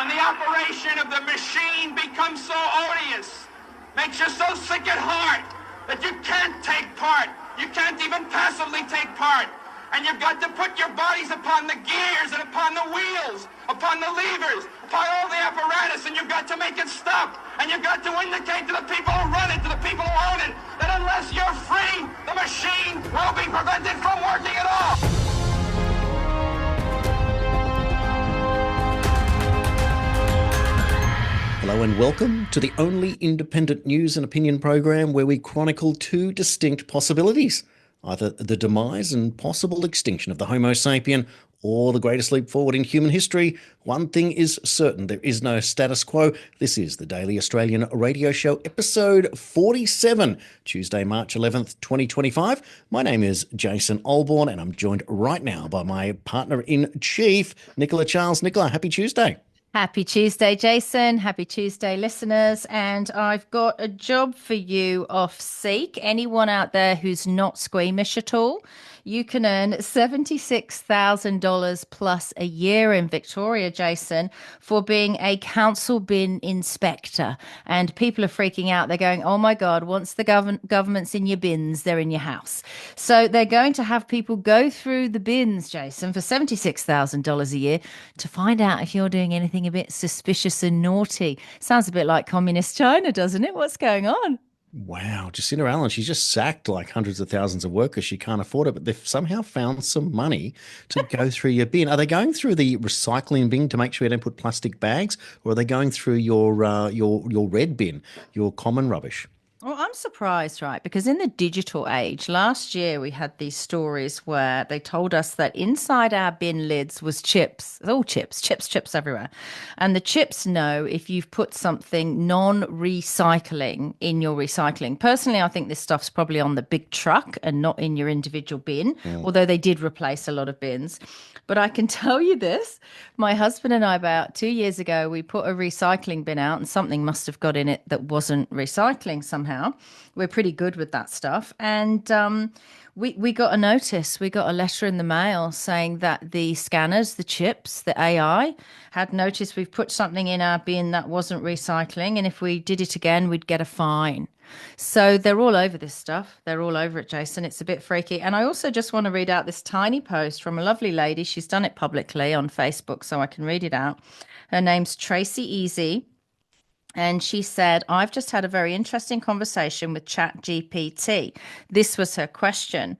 And the operation of the machine becomes so odious, makes you so sick at heart that you can't take part. You can't even passively take part. And you've got to put your bodies upon the gears and upon the wheels, upon the levers, upon all the apparatus, and you've got to make it stop. And you've got to indicate to the people who run it, to the people who own it, that unless you're free, the machine will be prevented from working at all. Hello and welcome to the only independent news and opinion program where we chronicle two distinct possibilities, either the demise and possible extinction of the Homo sapien or the greatest leap forward in human history. One thing is certain, there is no status quo. This is the Daily Australian Radio Show, episode 47, Tuesday, March 11th, 2025. My name is Jason Olborn and I'm joined right now by my partner-in-chief, Nicola Charles. Nicola, happy Tuesday. Happy Tuesday, Jason. Happy Tuesday, listeners. And I've got a job for you off Seek. Anyone out there who's not squeamish at all, you can earn $76,000 plus a year in Victoria, Jason, for being a council bin inspector. And people are freaking out. They're going, oh my God, once the government's in your bins, they're in your house. So they're going to have people go through the bins, Jason, for $76,000 a year to find out if you're doing anything a bit suspicious and naughty. Sounds a bit like communist China, doesn't it? What's going on? Wow, Jacinda Allen, she's just sacked like hundreds of thousands of workers. She can't afford it, but they've somehow found some money to go through your bin. Are they going through the recycling bin to make sure you don't put plastic bags, or are they going through your red bin, your common rubbish? Well, I'm surprised, right? Because in the digital age, last year we had these stories where they told us that inside our bin lids was chips, all chips everywhere. And the chips know if you've put something non-recycling in your recycling. Personally, I think this stuff's probably on the big truck and not in your individual bin, although they did replace a lot of bins. But I can tell you this, my husband and I, about 2 years ago, we put a recycling bin out and something must have got in it that wasn't recycling somehow. We're pretty good with that stuff. And we got a notice, we got a letter in the mail saying that the scanners, the chips, the AI had noticed we've put something in our bin that wasn't recycling. And if we did it again, we'd get a fine. So they're all over this stuff. They're all over it, Jason. It's a bit freaky. And I also just want to read out this tiny post from a lovely lady. She's done it publicly on Facebook, so I can read it out. Her name's Tracy Easy. And she said, I've just had a very interesting conversation with ChatGPT. This was her question.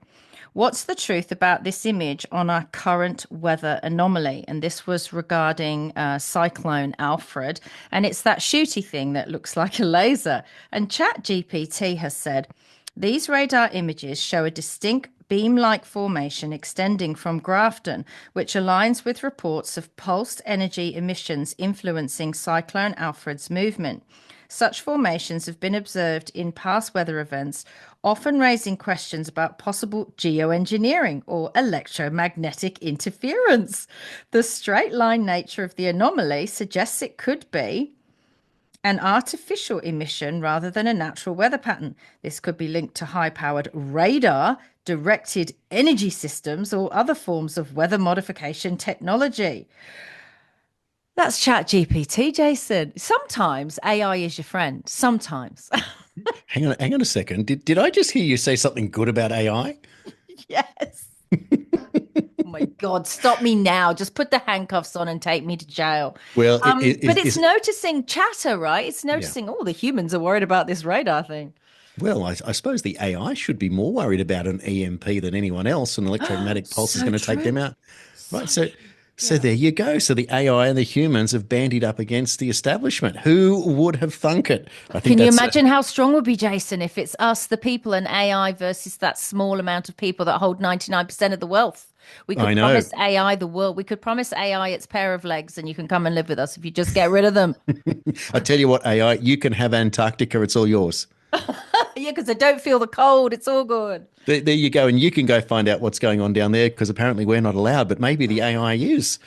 What's the truth about this image on our current weather anomaly? And this was regarding Cyclone Alfred. And it's that shooty thing that looks like a laser. And ChatGPT has said, these radar images show a distinct beam-like formation extending from Grafton, which aligns with reports of pulsed energy emissions influencing Cyclone Alfred's movement. Such formations have been observed in past weather events, often raising questions about possible geoengineering or electromagnetic interference. The straight-line nature of the anomaly suggests it could be an artificial emission rather than a natural weather pattern. This could be linked to high-powered radar, directed energy systems, or other forms of weather modification technology. That's ChatGPT, Jason. Sometimes AI is your friend. Sometimes. Hang on a second. Did I just hear you say something good about AI? Yes. Oh my God, stop me now. Just put the handcuffs on and take me to jail. Well, but it's noticing chatter, right? It's noticing, the humans are worried about this radar thing. Well, I suppose the AI should be more worried about an EMP than anyone else. An electromagnetic pulse is going to take them out. Right. So there you go. So the AI and the humans have bandied up against the establishment. Who would have thunk it? Can you imagine how strong it would be, Jason, if it's us, the people, and AI versus that small amount of people that hold 99% of the wealth? We could promise AI the world. We could promise AI its pair of legs and you can come and live with us if you just get rid of them. I tell you what, AI, you can have Antarctica. It's all yours. Yeah, because I don't feel the cold. It's all good. There you go. And you can go find out what's going on down there because apparently we're not allowed, but maybe the AI is.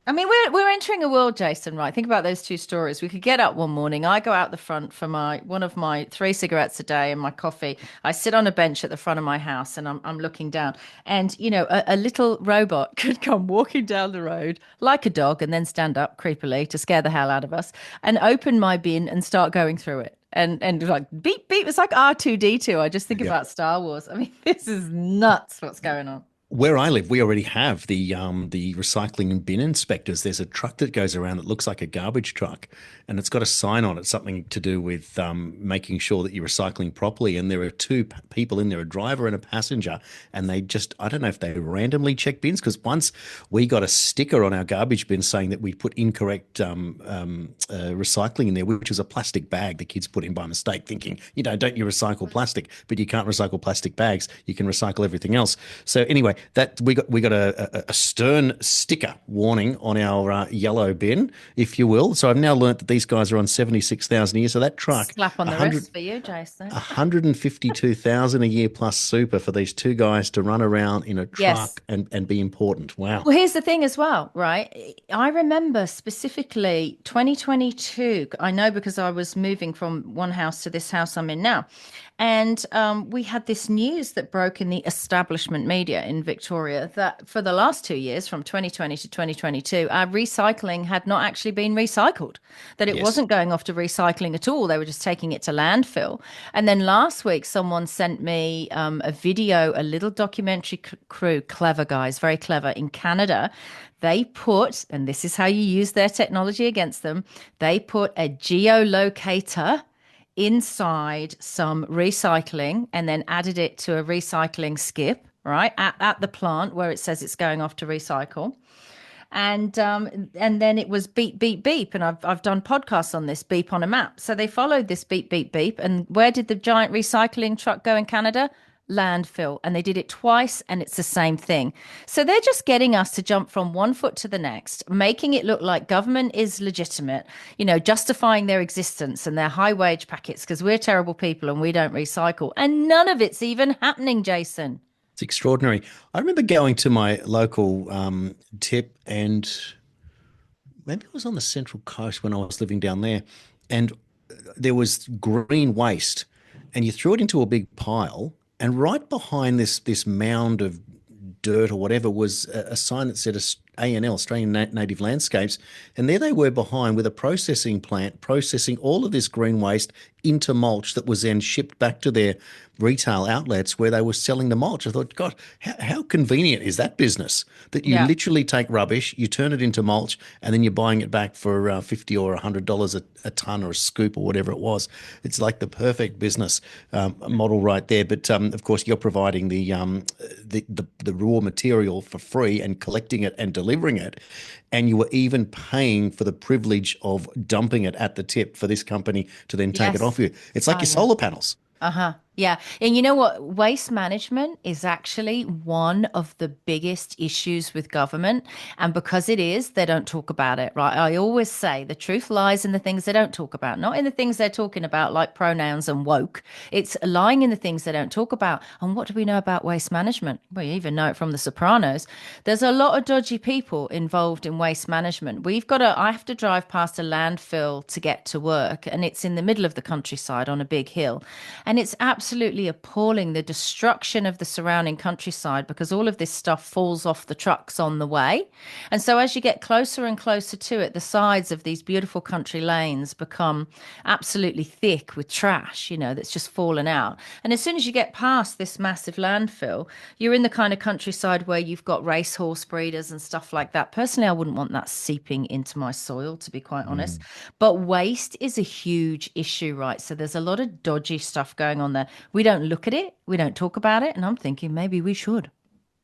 I mean, we're entering a world, Jason, right? Think about those two stories. We could get up one morning. I go out the front for my one of my 3 cigarettes a day and my coffee. I sit on a bench at the front of my house and I'm looking down. And a little robot could come walking down the road like a dog and then stand up creepily to scare the hell out of us and open my bin and start going through it. And like beep beep. It's like R2D2. I just think Yeah. about Star Wars. I mean, this is nuts. What's going on? Where I live, we already have the recycling and bin inspectors. There's a truck that goes around that looks like a garbage truck, and it's got a sign on it, something to do with making sure that you're recycling properly. And there are two people in there, a driver and a passenger, and they just, I don't know if they randomly check bins, because once we got a sticker on our garbage bin saying that we put incorrect recycling in there, which was a plastic bag the kids put in by mistake, thinking, don't you recycle plastic? But you can't recycle plastic bags. You can recycle everything else. So anyway, that we got a stern sticker warning on our yellow bin, if you will. So I've now learnt that these guys are on 76,000 a year. So that truck, Slap on the wrist for you, Jason. 152,000 a year plus super for these two guys to run around in a Yes. truck and be important. Wow. Well, here's the thing as well, right? I remember specifically 2022. I know because I was moving from one house to this house I'm in now. And we had this news that broke in the establishment media in Victoria that for the last 2 years, from 2020 to 2022, our recycling had not actually been recycled, that it Yes. wasn't going off to recycling at all. They were just taking it to landfill. And then last week, someone sent me a video, a little documentary crew, clever guys, very clever, in Canada. They put, and this is how you use their technology against them, they put a geolocator inside some recycling and then added it to a recycling skip, right, at the plant where it says it's going off to recycle. And then it was beep beep beep, and I've done podcasts on this, beep on a map. So they followed this beep beep beep, and where did the giant recycling truck go in Canada? Landfill. And they did it twice, and it's the same thing. So they're just getting us to jump from one foot to the next, making it look like government is legitimate, justifying their existence and their high wage packets because we're terrible people and we don't recycle. And none of it's even happening, Jason. It's extraordinary. I remember going to my local tip, and maybe it was on the Central Coast when I was living down there, and there was green waste, and you threw it into a big pile, and right behind this mound of dirt or whatever was a sign that said ANL, Australian Native Landscapes, and there they were behind with a processing plant processing all of this green waste into mulch that was then shipped back to their retail outlets where they were selling the mulch. I thought, God, how convenient is that business that you literally take rubbish, you turn it into mulch, and then you're buying it back for $50 or $100 a ton or a scoop or whatever it was. It's like the perfect business model right there. But of course, you're providing the raw material for free and collecting it and delivering it. And you were even paying for the privilege of dumping it at the tip for this company to then take it off you. It's like your solar panels. Uh-huh. Yeah. And you know what? Waste management is actually one of the biggest issues with government. And because it is, they don't talk about it, right? I always say the truth lies in the things they don't talk about, not in the things they're talking about, like pronouns and woke. It's lying in the things they don't talk about. And what do we know about waste management? Well, you even know it from The Sopranos. There's a lot of dodgy people involved in waste management. I have to drive past a landfill to get to work, and it's in the middle of the countryside on a big hill. And it's absolutely appalling, the destruction of the surrounding countryside, because all of this stuff falls off the trucks on the way. And so as you get closer and closer to it, the sides of these beautiful country lanes become absolutely thick with trash, that's just fallen out. And as soon as you get past this massive landfill, you're in the kind of countryside where you've got racehorse breeders and stuff like that. Personally, I wouldn't want that seeping into my soil, to be quite honest. But waste is a huge issue, right? So there's a lot of dodgy stuff going on there. We don't look at it, we don't talk about it, and I'm thinking maybe we should.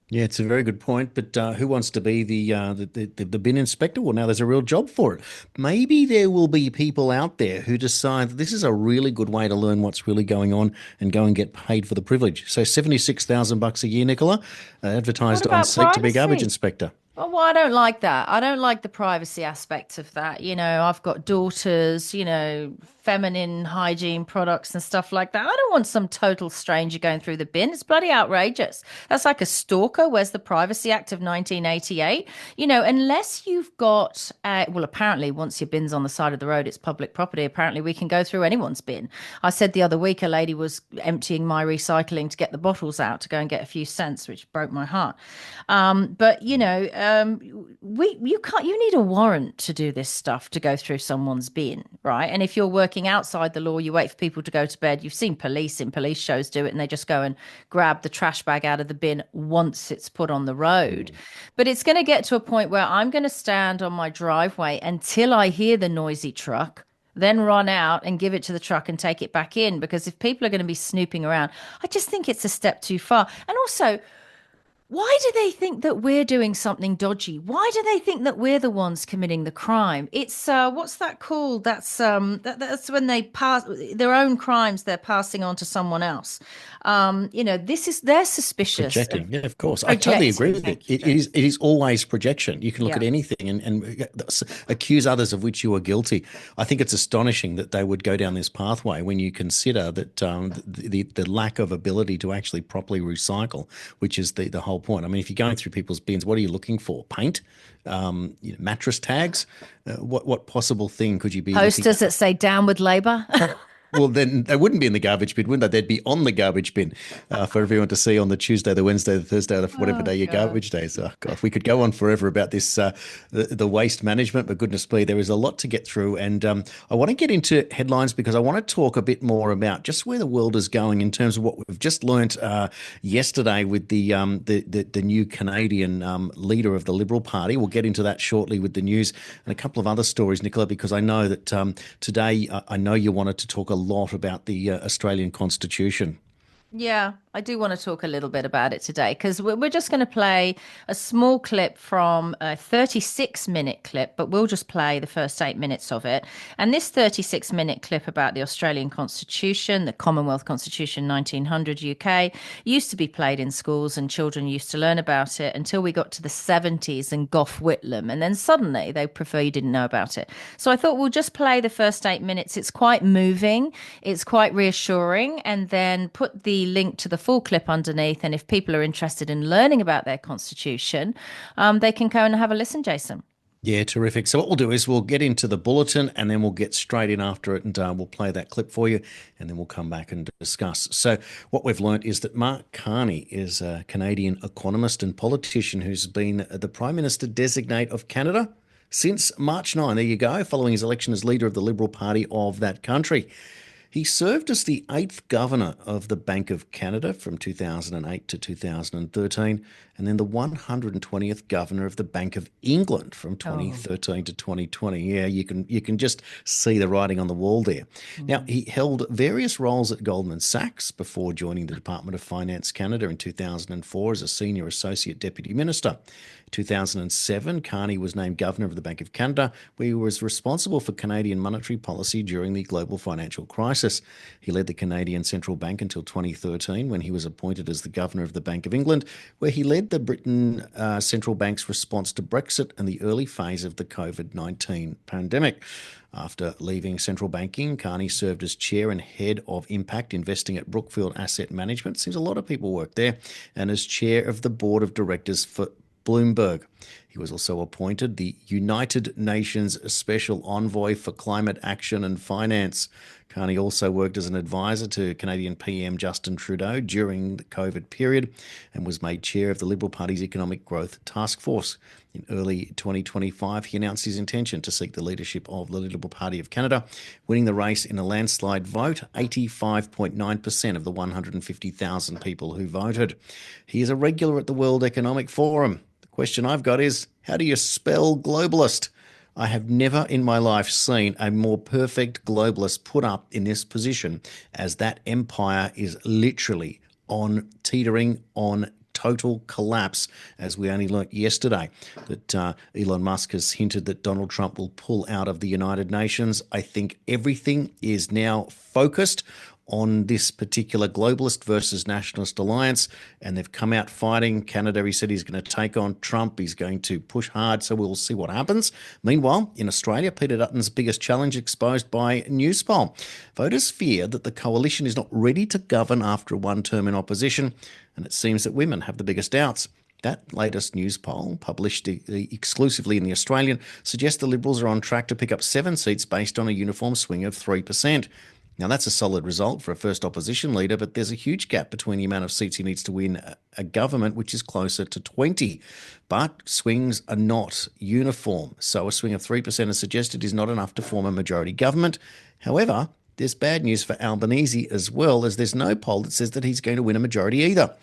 Yeah, it's a very good point. But who wants to be the bin inspector? Well, now there's a real job for it. Maybe there will be people out there who decide that this is a really good way to learn what's really going on and go and get paid for the privilege. So $76,000 a year, Nicola, advertised on Seek to be garbage inspector. Well, I don't like that. I don't like the privacy aspect of that. I've got daughters, feminine hygiene products and stuff like that. I don't want some total stranger going through the bin. It's bloody outrageous. That's like a stalker. Where's the Privacy Act of 1988? Unless you've got, well, apparently once your bin's on the side of the road, it's public property. Apparently we can go through anyone's bin. I said the other week a lady was emptying my recycling to get the bottles out to go and get a few cents, which broke my heart. But you need a warrant to do this stuff to go through someone's bin, right? And if you're working outside the law, you wait for people to go to bed. You've seen police in police shows do it, and they just go and grab the trash bag out of the bin once it's put on the road. But it's going to get to a point where I'm going to stand on my driveway until I hear the noisy truck, then run out and give it to the truck and take it back in. Because if people are going to be snooping around, I just think it's a step too far. And also, why do they think that we're doing something dodgy? Why do they think that we're the ones committing the crime? It's what's that called? That's when they pass their own crimes, they're passing on to someone else. They're suspicious Projecting, yeah, of course. I totally projecting. agree with it. It is always projection. You can look Yeah. at anything and accuse others of which you are guilty. I think it's astonishing that they would go down this pathway when you consider that the lack of ability to actually properly recycle, which is the whole point. I mean, if you're going through people's bins, what are you looking for? Paint, mattress tags. What possible thing could you be looking Posters that say "Down with Labour." Well, then they wouldn't be in the garbage bin, wouldn't they? They'd be on the garbage bin for everyone to see on the Tuesday, the Wednesday, the Thursday, whatever day your garbage day is. Oh, God, we could go on forever about this, the waste management, but goodness me, there is a lot to get through. And I want to get into headlines because I want to talk a bit more about just where the world is going in terms of what we've just learnt yesterday with the new Canadian leader of the Liberal Party. We'll get into that shortly with the news and a couple of other stories, Nicola, because I know that today I know you wanted to talk a lot about the Australian Constitution. Yeah, I do want to talk a little bit about it today because we're just going to play a small clip from a 36-minute clip, but we'll just play the first 8 minutes of it. And this 36-minute clip about the Australian Constitution, the Commonwealth Constitution 1900 UK, used to be played in schools and children used to learn about it until we got to the 70s and Gough Whitlam. And then suddenly they prefer you didn't know about it. So I thought we'll just play the first 8 minutes. It's quite moving. It's quite reassuring. And then put the link to the full clip underneath, and if people are interested in learning about their constitution, they can go and have a listen, Jason. Yeah, terrific. So what we'll do is we'll get into the bulletin and then we'll get straight in after it and we'll play that clip for you and then we'll come back and discuss. So what we've learnt is that Mark Carney is a Canadian economist and politician who's been the Prime Minister-designate of Canada since March 9. There you go, following his election as leader of the Liberal Party of that country. He served as the 8th governor of the Bank of Canada from 2008 to 2013, and then the 120th governor of the Bank of England from 2013 to 2020. Yeah, you can just see the writing on the wall there. Now, he held various roles at Goldman Sachs before joining the Department of Finance Canada in 2004 as a senior associate deputy minister. 2007, Carney was named Governor of the Bank of Canada, where he was responsible for Canadian monetary policy during the global financial crisis. He led the Canadian Central Bank until 2013, when he was appointed as the Governor of the Bank of England, where he led the Britain Central Bank's response to Brexit and the early phase of the COVID-19 pandemic. After leaving central banking, Carney served as chair and head of impact investing at Brookfield Asset Management. Seems a lot of people work there. And as chair of the board of directors for Bloomberg. He was also appointed the United Nations Special Envoy for Climate Action and Finance. Carney also worked as an advisor to Canadian PM Justin Trudeau during the COVID period and was made chair of the Liberal Party's Economic Growth Task Force. In early 2025, he announced his intention to seek the leadership of the Liberal Party of Canada, winning the race in a landslide vote, 85.9% of the 150,000 people who voted. He is a regular at the World Economic Forum. The question I've got is, how do you spell globalist? I have never in my life seen a more perfect globalist put up in this position, as that empire is literally teetering on total collapse, as we only learnt yesterday that Elon Musk has hinted that Donald Trump will pull out of the United Nations. I think everything is now focused on this particular globalist versus nationalist alliance, and they've come out fighting. Canada, he said he's going to take on Trump. He's going to push hard, so we'll see what happens. Meanwhile, in Australia, Peter Dutton's biggest challenge exposed by Newspoll. Voters fear that the coalition is not ready to govern after one term in opposition, and it seems that women have the biggest doubts. That latest news poll, published exclusively in The Australian, suggests the Liberals are on track to pick up 7 seats based on a uniform swing of 3%. Now, that's a solid result for a first opposition leader, but there's a huge gap between the amount of seats he needs to win a government, which is closer to 20. But swings are not uniform, so a swing of 3% as suggested is not enough to form a majority government. However, there's bad news for Albanese as well, as there's no poll that says that he's going to win a majority either.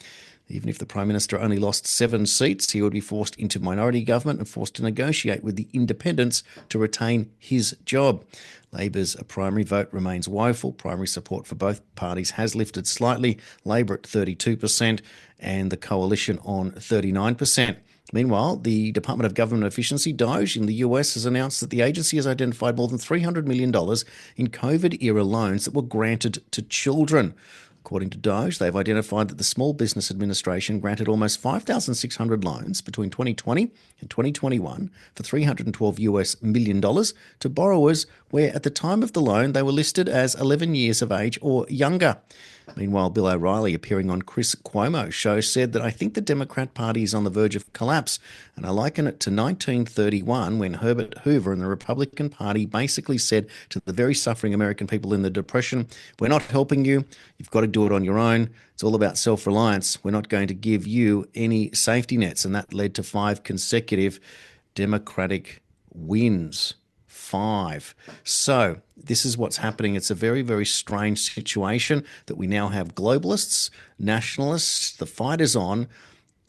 Even if the Prime Minister only lost 7 seats, he would be forced into minority government and forced to negotiate with the independents to retain his job. Labor's primary vote remains woeful. Primary support for both parties has lifted slightly, Labor at 32% and the Coalition on 39%. Meanwhile, the Department of Government Efficiency, DOGE, in the US has announced that the agency has identified more than $300 million in COVID-era loans that were granted to children. According to DOGE, they've identified that the Small Business Administration granted almost 5,600 loans between 2020 and 2021 for $312 million to borrowers where at the time of the loan they were listed as 11 years of age or younger. Meanwhile, Bill O'Reilly, appearing on Chris Cuomo's show, said that I think the Democrat Party is on the verge of collapse, and I liken it to 1931 when Herbert Hoover and the Republican Party basically said to the very suffering American people in the Depression, we're not helping you, you've got to do it on your own, it's all about self-reliance, we're not going to give you any safety nets, and that led to 5 consecutive Democratic wins. 5. So this is what's happening. It's a very, very strange situation that we now have globalists, nationalists, the fight is on.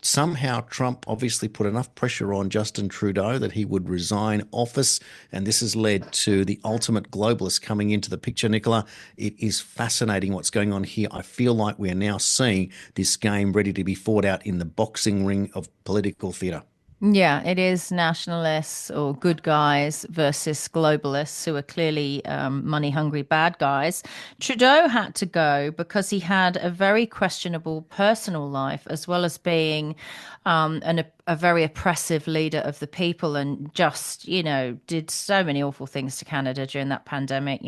Somehow Trump obviously put enough pressure on Justin Trudeau that he would resign office, and this has led to the ultimate globalist coming into the picture, Nicola. It is fascinating what's going on here. I feel like we are now seeing this game ready to be fought out in the boxing ring of political theatre. Yeah, it is nationalists or good guys versus globalists who are clearly money-hungry bad guys. Trudeau had to go because he had a very questionable personal life, as well as being a very oppressive leader of the people, and just, did so many awful things to Canada during that pandemic,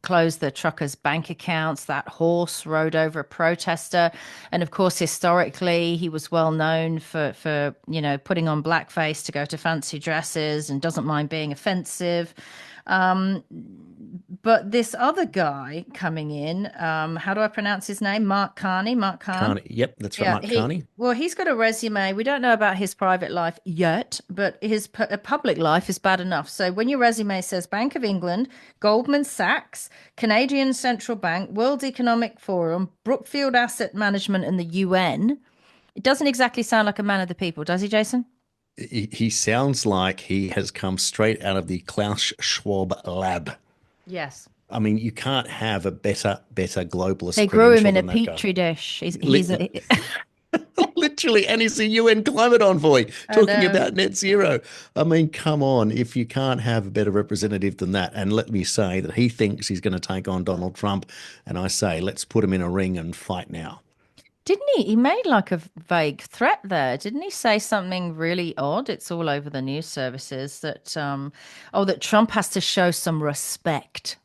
closed the truckers' bank accounts. That horse rode over a protester. And of course, historically, he was well known for putting on blackface to go to fancy dresses and doesn't mind being offensive. But this other guy coming in, how do I pronounce his name? Mark Carney. Carney. Yep, that's right, Mark Carney. Well, he's got a resume. We don't know about his private life yet, but his public life is bad enough. So when your resume says Bank of England, Goldman Sachs, Canadian Central Bank, World Economic Forum, Brookfield Asset Management, and the UN, it doesn't exactly sound like a man of the people, does he, Jason? He sounds like he has come straight out of the Klaus Schwab lab. Yes. I mean, you can't have a better globalist. They grew him in a petri dish. He's literally, and he's a UN climate envoy talking about net zero. I mean, come on, if you can't have a better representative than that. And let me say that he thinks he's going to take on Donald Trump. And I say, let's put him in a ring and fight now. Didn't he? He made like a vague threat there. Didn't he say something really odd? It's all over the news services that, that Trump has to show some respect.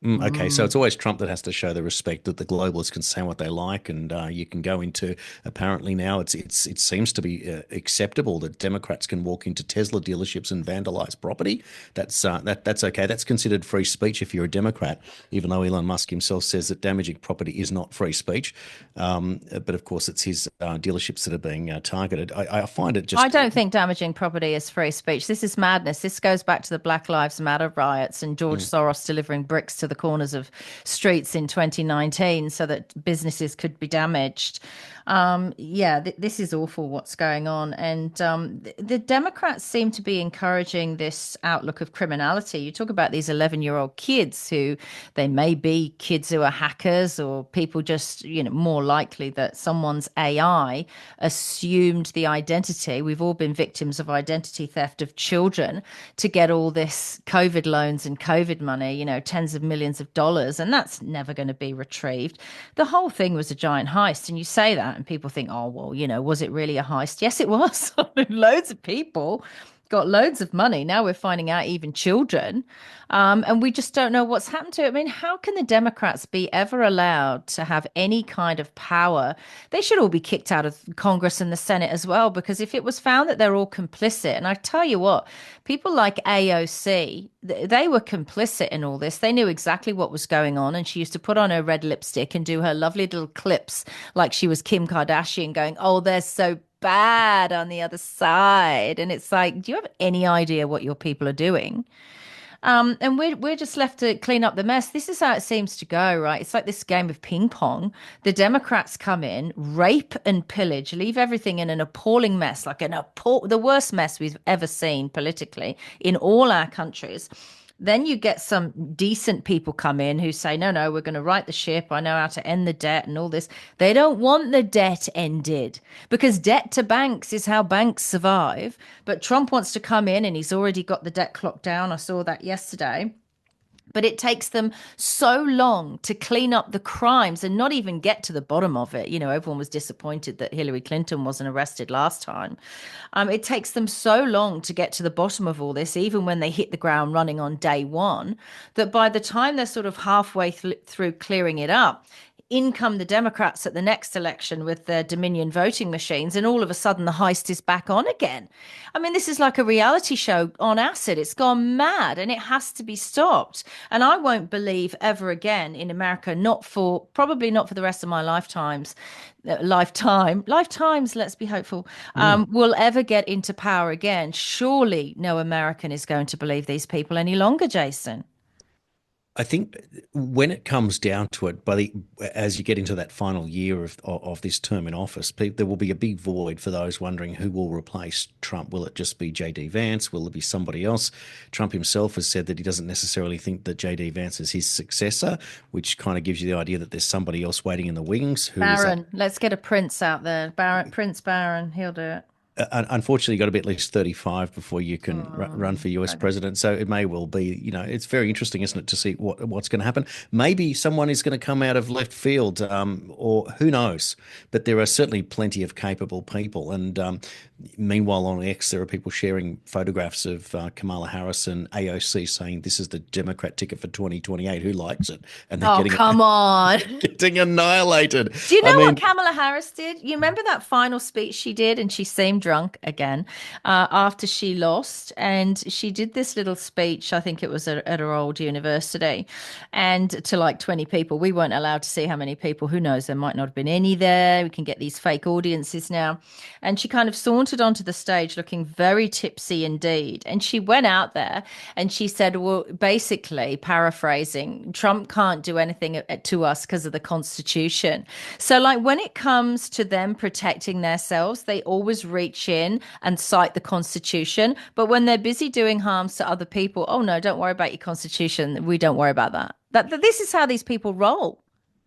Okay, so it's always Trump that has to show the respect that the globalists can say what they like, and you can go into. Apparently now it seems to be acceptable that Democrats can walk into Tesla dealerships and vandalize property. That's okay. That's considered free speech if you're a Democrat, even though Elon Musk himself says that damaging property is not free speech. But of course, it's his dealerships that are being targeted. I find it just. I don't think damaging property is free speech. This is madness. This goes back to the Black Lives Matter riots and George Soros delivering bricks to the corners of streets in 2019 so that businesses could be damaged. This is awful what's going on. And the Democrats seem to be encouraging this outlook of criminality. You talk about these 11-year-old kids who they may be kids who are hackers or people just, more likely that someone's AI assumed the identity. We've all been victims of identity theft of children to get all this COVID loans and COVID money, tens of millions of dollars, and that's never going to be retrieved. The whole thing was a giant heist. And you say that and people think, oh, well, was it really a heist? Yes, it was. Loads of people got loads of money. Now we're finding out even children. And we just don't know what's happened to it. I mean, how can the Democrats be ever allowed to have any kind of power? They should all be kicked out of Congress and the Senate as well, because if it was found that they're all complicit, and I tell you what, people like AOC, they were complicit in all this. They knew exactly what was going on. And she used to put on her red lipstick and do her lovely little clips like she was Kim Kardashian going, oh, they're so bad on the other side. And it's like, do you have any idea what your people are doing? And we're just left to clean up the mess. This is how it seems to go, right? It's like this game of ping pong. The Democrats come in, rape and pillage, leave everything in an appalling mess, like the worst mess we've ever seen politically in all our countries. Then you get some decent people come in who say, no, we're going to right the ship. I know how to end the debt and all this. They don't want the debt ended because debt to banks is how banks survive. But Trump wants to come in and he's already got the debt clock down. I saw that yesterday. But it takes them so long to clean up the crimes and not even get to the bottom of it. Everyone was disappointed that Hillary Clinton wasn't arrested last time. It takes them so long to get to the bottom of all this, even when they hit the ground running on day one, that by the time they're sort of halfway through clearing it up, in come the Democrats at the next election with their Dominion voting machines, and all of a sudden the heist is back on again. I mean, this is like a reality show on acid. It's gone mad and it has to be stopped. And I won't believe ever again in America, probably not for the rest of my lifetimes, let's be hopeful, will ever get into power again. Surely no American is going to believe these people any longer, Jason. I think when it comes down to it, as you get into that final year of this term in office, there will be a big void for those wondering who will replace Trump. Will it just be J.D. Vance? Will it be somebody else? Trump himself has said that he doesn't necessarily think that J.D. Vance is his successor, which kind of gives you the idea that there's somebody else waiting in the wings. Barron, let's get a Prince out there. Prince Barron, he'll do it. Unfortunately, you've got to be at least 35 before you can run for US president. So it may well be, it's very interesting, isn't it, to see what's going to happen. Maybe someone is going to come out of left field, or who knows. But there are certainly plenty of capable people. And meanwhile, on X, there are people sharing photographs of Kamala Harris and AOC saying this is the Democrat ticket for 2028. Who likes it? And they're come on. Getting annihilated. Do you know what Kamala Harris did? You remember that final speech she did, and she seemed drunk again after she lost, and she did this little speech. I think it was at her old university, and to like 20 people. We weren't allowed to see how many people. Who knows? There might not have been any there. We can get these fake audiences now. And she kind of sauntered onto the stage looking very tipsy indeed, and she went out there and she said, well, basically paraphrasing, Trump can't do anything to us because of the Constitution. So like when it comes to them protecting themselves, they always reach in and cite the Constitution. But when they're busy doing harms to other people, oh no, don't worry about your Constitution. We don't worry about that. This is how these people roll.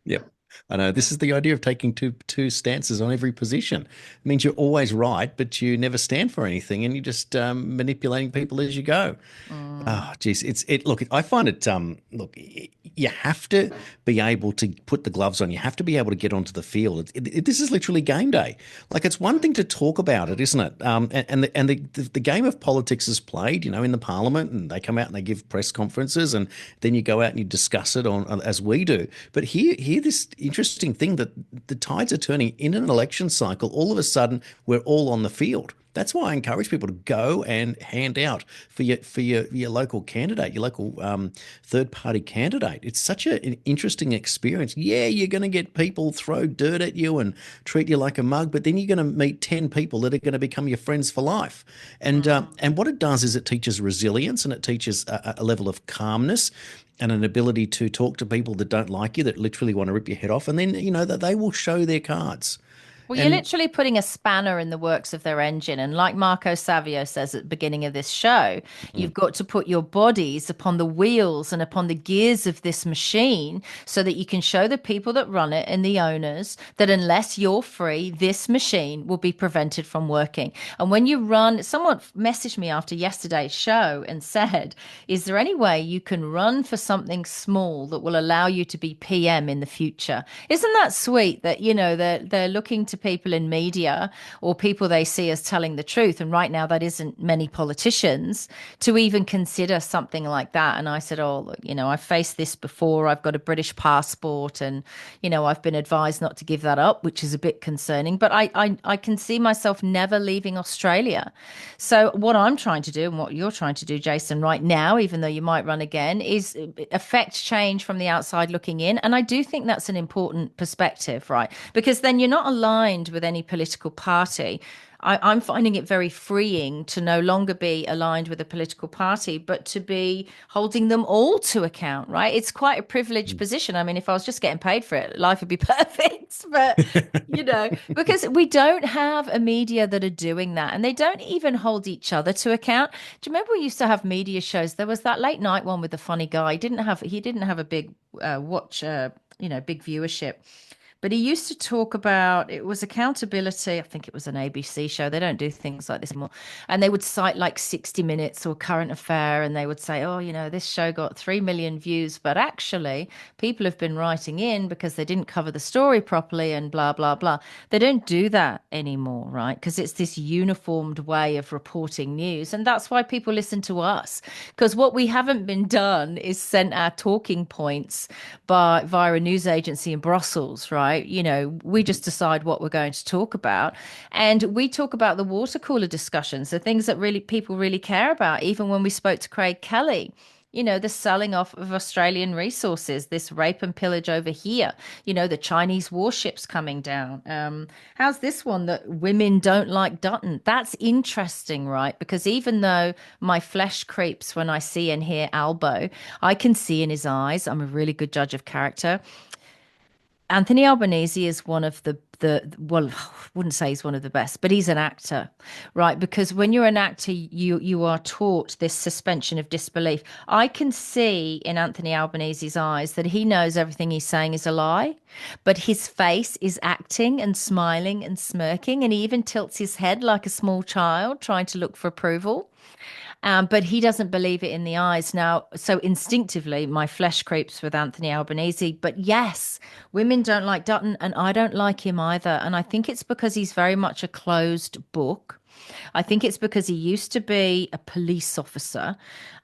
Yep. I know this is the idea of taking two stances on every position. It means you're always right, but you never stand for anything, and you're just manipulating people as you go. Oh, geez, look, I find it. Look, you have to be able to put the gloves on. You have to be able to get onto the field. This is literally game day. Like, it's one thing to talk about it, isn't it? And the game of politics is played, in the Parliament, and they come out and they give press conferences, and then you go out and you discuss it as we do. But here this interesting thing that the tides are turning in an election cycle. All of a sudden, we're all on the field. That's why I encourage people to go and hand out for your local candidate, your local third-party candidate. It's such an interesting experience. Yeah, you're going to get people throw dirt at you and treat you like a mug, but then you're going to meet 10 people that are going to become your friends for life. And what it does is it teaches resilience, and it teaches a level of calmness and an ability to talk to people that don't like you, that literally want to rip your head off, and then, that they will show their cards. Well, you're And literally putting a spanner in the works of their engine. And like Marco Savio says at the beginning of this show, you've got to put your bodies upon the wheels and upon the gears of this machine so that you can show the people that run it and the owners that unless you're free, this machine will be prevented from working. And when you run, someone messaged me after yesterday's show and said, is there any way you can run for something small that will allow you to be PM in the future? Isn't that sweet that, they're looking to people in media or people they see as telling the truth. And right now, that isn't many politicians to even consider something like that. And I said, oh, look, I've faced this before. I've got a British passport and, I've been advised not to give that up, which is a bit concerning. But I can see myself never leaving Australia. So what I'm trying to do and what you're trying to do, Jason, right now, even though you might run again, is affect change from the outside looking in. And I do think that's an important perspective, right? Because then you're not aligned with any political party. I'm finding it very freeing to no longer be aligned with a political party, but to be holding them all to account, right? It's quite a privileged position. I mean, if I was just getting paid for it, life would be perfect. But, because we don't have a media that are doing that and they don't even hold each other to account. Do you remember we used to have media shows? There was that late night one with the funny guy. He didn't have a big big viewership. But he used to talk about it was accountability. I think it was an ABC show. They don't do things like this anymore. And they would cite like 60 Minutes or Current Affair, and they would say, oh, this show got 3 million views, but actually people have been writing in because they didn't cover the story properly and blah, blah, blah. They don't do that anymore, right? Because it's this uniformed way of reporting news. And that's why people listen to us. Because what we haven't been done is sent our talking points via a news agency in Brussels, right? We just decide what we're going to talk about. And we talk about the water cooler discussions, the things that really people really care about. Even when we spoke to Craig Kelly, the selling off of Australian resources, this rape and pillage over here, the Chinese warships coming down. How's this one that women don't like Dutton? That's interesting, right? Because even though my flesh creeps when I see and hear Albo, I can see in his eyes, I'm a really good judge of character. Anthony Albanese is one of the well, I wouldn't say he's one of the best, but he's an actor, right? Because when you're an actor, you are taught this suspension of disbelief. I can see in Anthony Albanese's eyes that he knows everything he's saying is a lie, but his face is acting and smiling and smirking, and he even tilts his head like a small child trying to look for approval. But he doesn't believe it in the eyes. Now, so instinctively, my flesh creeps with Anthony Albanese. But yes, women don't like Dutton, and I don't like him either. And I think it's because he's very much a closed book. I think it's because he used to be a police officer.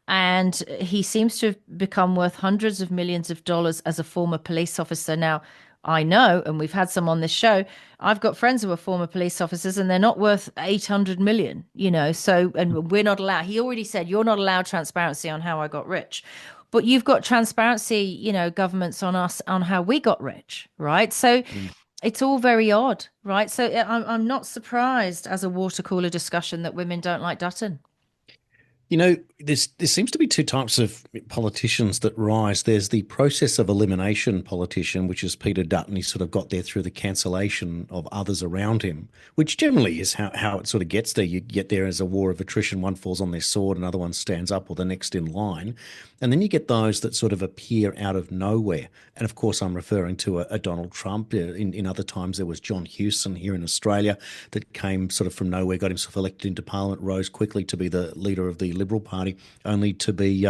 And he seems to have become worth hundreds of millions of dollars as a former police officer. Now, I know, and we've had some on this show, I've got friends who are former police officers and they're not worth 800 million, so, and we're not allowed. He already said, you're not allowed transparency on how I got rich. But you've got transparency, governments on us on how we got rich, right? So it's all very odd, right? So I'm not surprised as a water cooler discussion that women don't like Dutton. There seems to be two types of politicians that rise. There's the process of elimination politician, which is Peter Dutton. He sort of got there through the cancellation of others around him, which generally is how it sort of gets there. You get there as a war of attrition. One falls on their sword, another one stands up, or the next in line. And then you get those that sort of appear out of nowhere. And of course, I'm referring to a Donald Trump. In other times, there was John Hewson here in Australia that came sort of from nowhere, got himself elected into Parliament, rose quickly to be the leader of the Liberal Party, only to be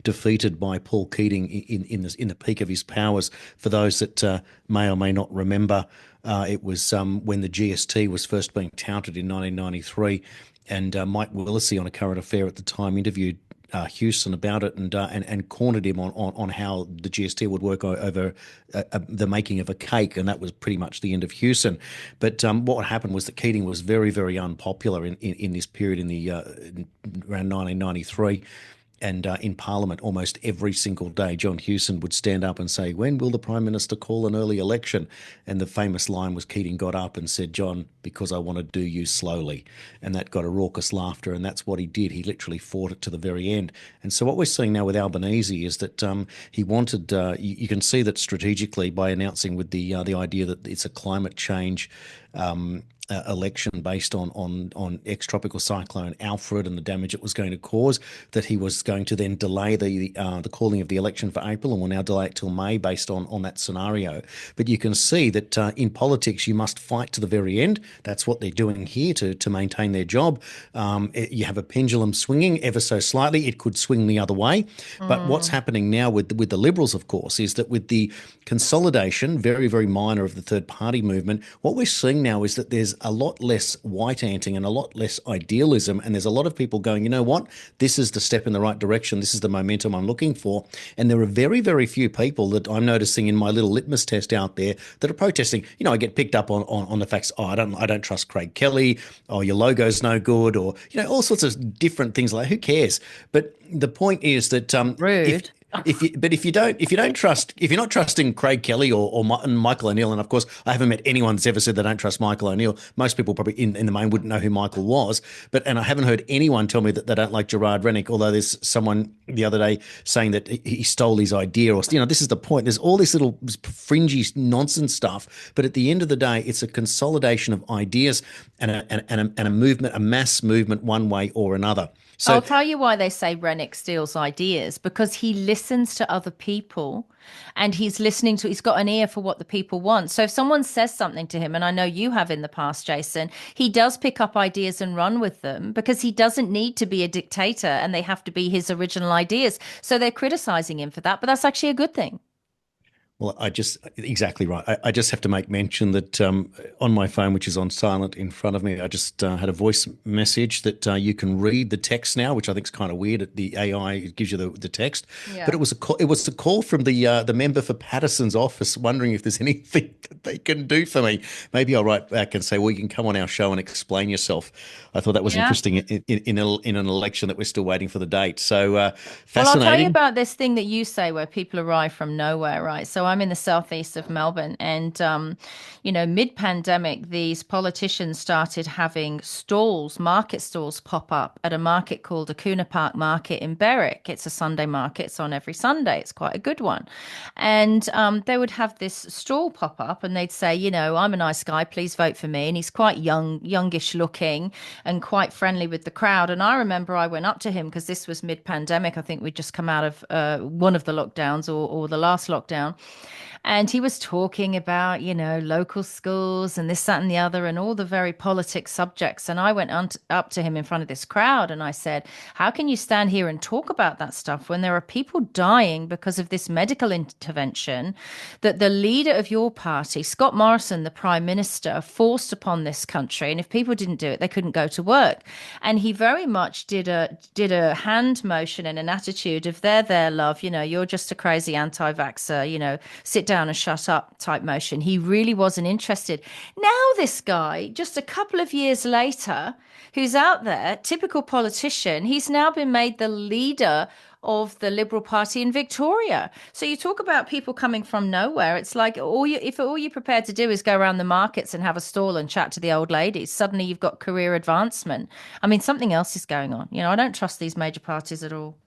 defeated by Paul Keating in the peak of his powers. For those that may or may not remember, it was when the GST was first being touted in 1993, and Mike Willesee on A Current Affair at the time interviewed Hewson about it and cornered him on how the GST would work over the making of a cake, and that was pretty much the end of Hewson. But what happened was that Keating was very, very unpopular in this period around 1993. And in Parliament, almost every single day, John Hewson would stand up and say, "When will the Prime Minister call an early election?" And the famous line was Keating got up and said, "John, because I want to do you slowly." And that got a raucous laughter. And that's what he did. He literally fought it to the very end. And so what we're seeing now with Albanese is that he wanted, you can see that strategically by announcing with the idea that it's a climate change election based on ex-tropical cyclone Alfred and the damage it was going to cause, that he was going to then delay the calling of the election for April, and will now delay it till May based on that scenario. But you can see that in politics you must fight to the very end. That's what they're doing here to maintain their job. You have a pendulum swinging ever so slightly. It could swing the other way. But what's happening now with the Liberals, of course, is that with the consolidation, very, very minor, of the third party movement, what we're seeing now is that there's a lot less white anting and a lot less idealism. And there's a lot of people going, you know what, this is the step in the right direction. This is the momentum I'm looking for. And there are very, very few people that I'm noticing in my little litmus test out there that are protesting. You know, I get picked up on the facts. Oh, I don't trust Craig Kelly. Oh, your logo's no good, or, you know, all sorts of different things like, who cares? But the point is that Rude. if you're not trusting Craig Kelly or Michael O'Neill, and of course I haven't met anyone that's ever said they don't trust Michael O'Neill. Most people probably in the main wouldn't know who Michael was, and I haven't heard anyone tell me that they don't like Gerard Rennick. Although there's someone the other day saying that he stole his idea, or, you know, this is the point. There's all this little fringy nonsense stuff, but at the end of the day, it's a consolidation of ideas and a movement, a mass movement, one way or another. So I'll tell you why they say Rennick steals ideas, because he listens to other people and he's got an ear for what the people want. So if someone says something to him, and I know you have in the past, Jason, he does pick up ideas and run with them, because he doesn't need to be a dictator and they have to be his original ideas. So they're criticizing him for that, but that's actually a good thing. Well, exactly right. I just have to make mention that on my phone, which is on silent in front of me, I just had a voice message that you can read the text now, which I think is kind of weird. The AI, it gives you the text, Yeah. but it was a call from the member for Patterson's office, wondering if there's anything that they can do for me. Maybe I'll write back and say, well, you can come on our show and explain yourself. I thought that was interesting in an election that we're still waiting for the date. So fascinating. Well, I'll tell you about this thing that you say where people arrive from nowhere, right? So I'm in the southeast of Melbourne, and mid-pandemic, these politicians started having market stalls pop up at a market called Acuna Park Market in Berwick. It's a Sunday market. It's on every Sunday. It's quite a good one. And they would have this stall pop up and they'd say, you know, I'm a nice guy, please vote for me. And he's quite youngish looking and quite friendly with the crowd. And I remember I went up to him because this was mid-pandemic. I think we'd just come out of one of the lockdowns or the last lockdown. And he was talking about, you know, local schools and this, that, and the other, and all the very politics subjects. And I went up to him in front of this crowd and I said, how can you stand here and talk about that stuff when there are people dying because of this medical intervention that the leader of your party, Scott Morrison, the Prime Minister, forced upon this country? And if people didn't do it, they couldn't go to work. And he very much did a hand motion and an attitude of there, love, you know, you're just a crazy anti-vaxxer, you know, sit down and shut up type motion. He really wasn't interested. Now this guy, just a couple of years later, who's out there, typical politician, he's now been made the leader of the Liberal Party in Victoria. So you talk about people coming from nowhere. It's like if all you're prepared to do is go around the markets and have a stall and chat to the old ladies, suddenly you've got career advancement. I mean, something else is going on. You know, I don't trust these major parties at all.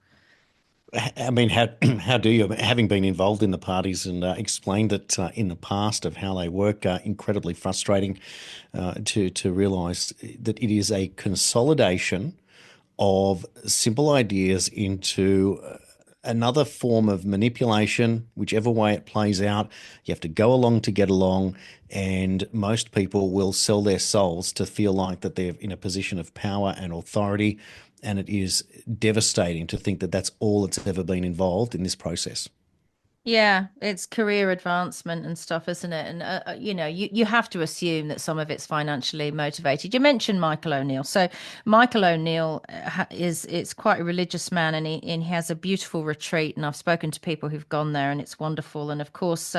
I mean, how do you, having been involved in the parties and explained it in the past of how they work, incredibly frustrating to realise that it is a consolidation of simple ideas into another form of manipulation, whichever way it plays out. You have to go along to get along, and most people will sell their souls to feel like that they're in a position of power and authority. And it is devastating to think that that's all that's ever been involved in this process. Yeah, it's career advancement and stuff, isn't it? And you have to assume that some of it's financially motivated. You mentioned Michael O'Neill. So Michael O'Neill is quite a religious man, and he has a beautiful retreat. And I've spoken to people who've gone there, and it's wonderful. And of course,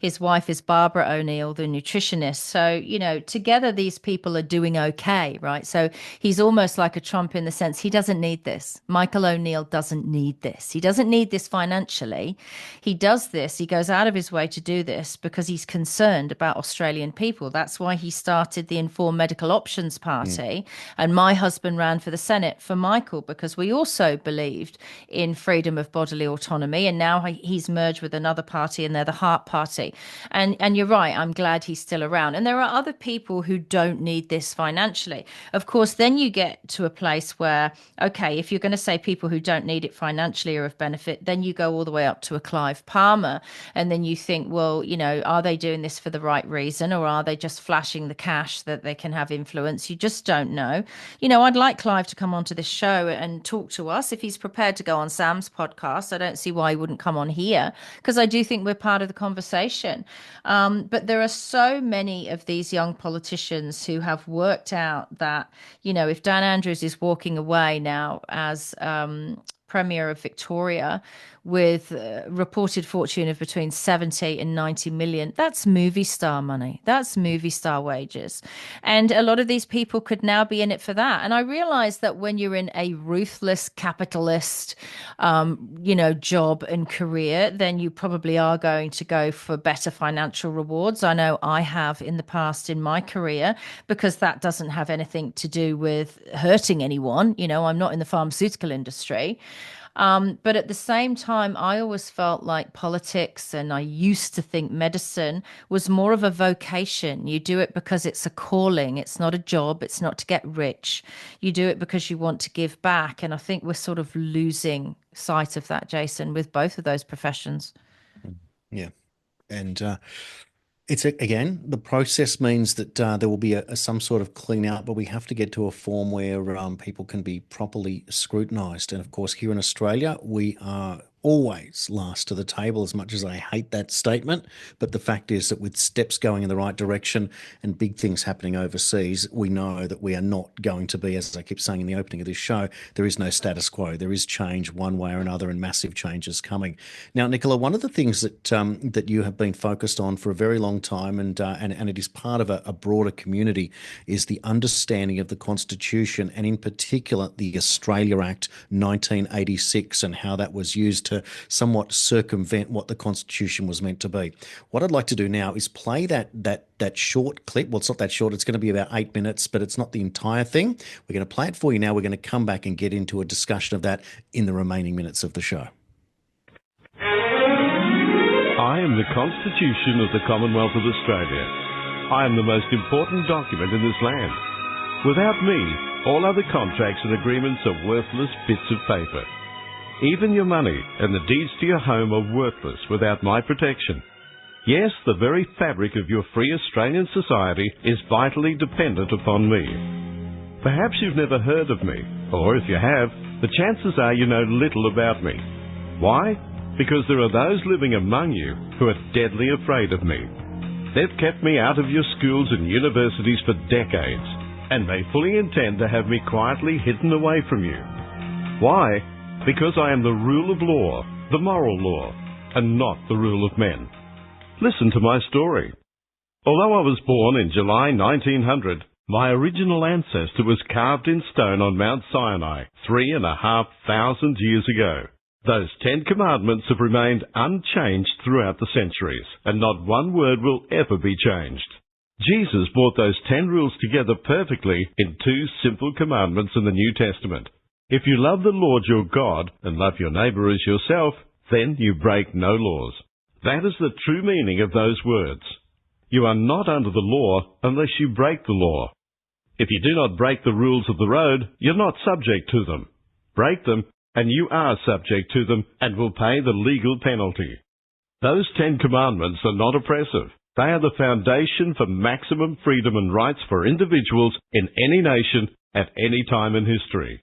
his wife is Barbara O'Neill, the nutritionist. So together these people are doing okay, right? So he's almost like a Trump in the sense he doesn't need this. Michael O'Neill doesn't need this. He doesn't need this financially. He does this, he goes out of his way to do this because he's concerned about Australian people. That's why he started the Informed Medical Options Party. And my husband ran for the Senate for Michael because we also believed in freedom of bodily autonomy. And now he's merged with another party, and they're the Heart Party. And you're right, I'm glad he's still around. And there are other people who don't need this financially. Of course, then you get to a place where, okay, if you're going to say people who don't need it financially are of benefit, then you go all the way up to a Clive Palmer. And then you think, well, are they doing this for the right reason, or are they just flashing the cash that they can have influence? You just don't know. I'd like Clive to come onto this show and talk to us. If he's prepared to go on Sam's podcast, I don't see why he wouldn't come on here, because I do think we're part of the conversation. But there are so many of these young politicians who have worked out that, if Dan Andrews is walking away now as Premier of Victoria with a reported fortune of between 70 and 90 million. That's movie star money. That's movie star wages. And a lot of these people could now be in it for that. And I realize that when you're in a ruthless capitalist, job and career, then you probably are going to go for better financial rewards. I know I have in the past in my career, because that doesn't have anything to do with hurting anyone. I'm not in the pharmaceutical industry. But at the same time, I always felt like politics, and I used to think medicine was more of a vocation. You do it because it's a calling. It's not a job. It's not to get rich. You do it because you want to give back. And I think we're sort of losing sight of that, Jason, with both of those professions. Yeah. And again, the process means that there will be some sort of clean out, but we have to get to a form where people can be properly scrutinised. And of course, here in Australia, we are always last to the table, as much as I hate that statement. But the fact is that with steps going in the right direction and big things happening overseas, we know that we are not going to be, as I keep saying in the opening of this show, there is no status quo. There is change one way or another, and massive changes coming. Now, Nicola, one of the things that you have been focused on for a very long time, and it is part of a broader community, is the understanding of the Constitution, and in particular the Australia Act 1986, and how that was used to somewhat circumvent what the Constitution was meant to be. What I'd like to do now is play that short clip. Well, it's not that short. It's going to be about 8 minutes, but it's not the entire thing. We're going to play it for you now. We're going to come back and get into a discussion of that in the remaining minutes of the show. I am the Constitution of the Commonwealth of Australia. I am the most important document in this land. Without me, all other contracts and agreements are worthless bits of paper. Even your money and the deeds to your home are worthless without my protection. Yes, the very fabric of your free Australian society is vitally dependent upon me. Perhaps you've never heard of me, or if you have, the chances are you know little about me. Why? Because there are those living among you who are deadly afraid of me. They've kept me out of your schools and universities for decades, and they fully intend to have me quietly hidden away from you. Why? Because I am the rule of law, the moral law, and not the rule of men. Listen to my story. Although I was born in July 1900, my original ancestor was carved in stone on Mount Sinai 3,500 years ago. Those 10 commandments have remained unchanged throughout the centuries, and not one word will ever be changed. Jesus brought those 10 rules together perfectly in 2 simple commandments in the New Testament. If you love the Lord your God and love your neighbour as yourself, then you break no laws. That is the true meaning of those words. You are not under the law unless you break the law. If you do not break the rules of the road, you're not subject to them. Break them, and you are subject to them and will pay the legal penalty. Those 10 commandments are not oppressive. They are the foundation for maximum freedom and rights for individuals in any nation at any time in history.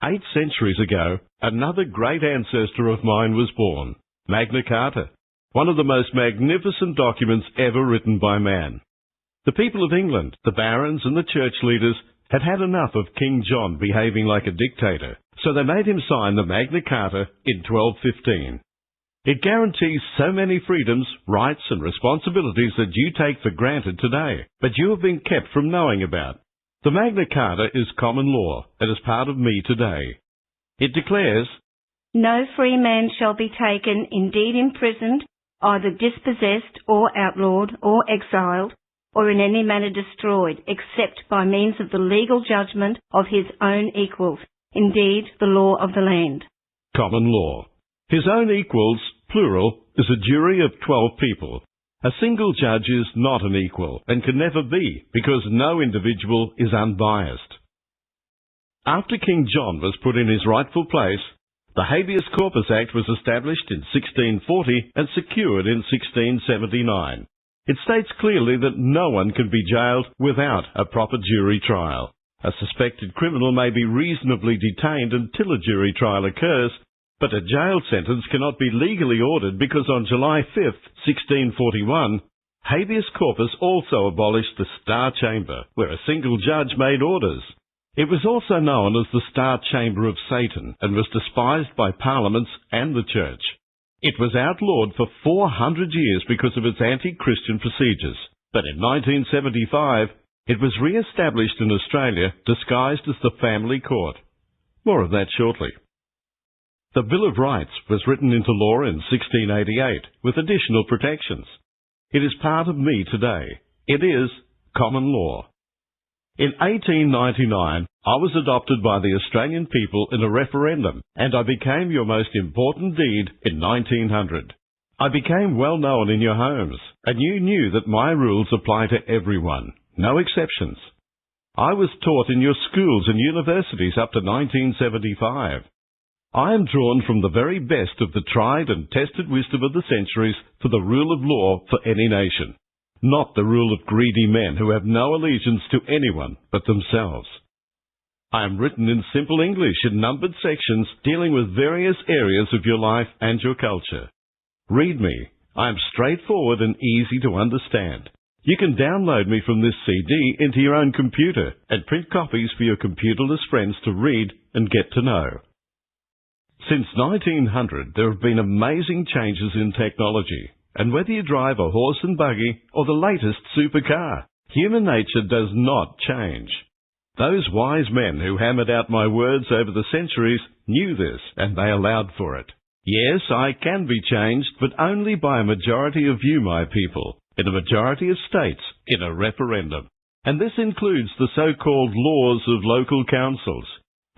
8 centuries ago, another great ancestor of mine was born. Magna Carta, one of the most magnificent documents ever written by man. The people of England, the barons and the church leaders, had had enough of King John behaving like a dictator, so they made him sign the Magna Carta in 1215. It guarantees so many freedoms, rights and responsibilities that you take for granted today, but you have been kept from knowing about. The Magna Carta is common law and is part of me today. It declares, "No free man shall be taken, indeed imprisoned, either dispossessed or outlawed or exiled, or in any manner destroyed, except by means of the legal judgment of his own equals, indeed the law of the land." Common law. His own equals, plural, is a jury of 12 people. A single judge is not an equal and can never be, because no individual is unbiased. After King John was put in his rightful place, the Habeas Corpus Act was established in 1640 and secured in 1679. It states clearly that no one can be jailed without a proper jury trial. A suspected criminal may be reasonably detained until a jury trial occurs, but a jail sentence cannot be legally ordered because on July 5, 1641, Habeas Corpus also abolished the Star Chamber, where a single judge made orders. It was also known as the Star Chamber of Satan and was despised by parliaments and the church. It was outlawed for 400 years because of its anti-Christian procedures, but in 1975 it was re-established in Australia disguised as the family court. More of that shortly. The Bill of Rights was written into law in 1688 with additional protections. It is part of me today. It is common law. In 1899, I was adopted by the Australian people in a referendum, and I became your most important deed in 1900. I became well known in your homes, and you knew that my rules apply to everyone, no exceptions. I was taught in your schools and universities up to 1975. I am drawn from the very best of the tried and tested wisdom of the centuries for the rule of law for any nation, not the rule of greedy men who have no allegiance to anyone but themselves. I am written in simple English in numbered sections dealing with various areas of your life and your culture. Read me. I am straightforward and easy to understand. You can download me from this CD into your own computer and print copies for your computerless friends to read and get to know. Since 1900, there have been amazing changes in technology, and whether you drive a horse and buggy or the latest supercar, human nature does not change. Those wise men who hammered out my words over the centuries knew this, and they allowed for it. Yes, I can be changed, but only by a majority of you, my people, in a majority of states, in a referendum. And this includes the so-called laws of local councils.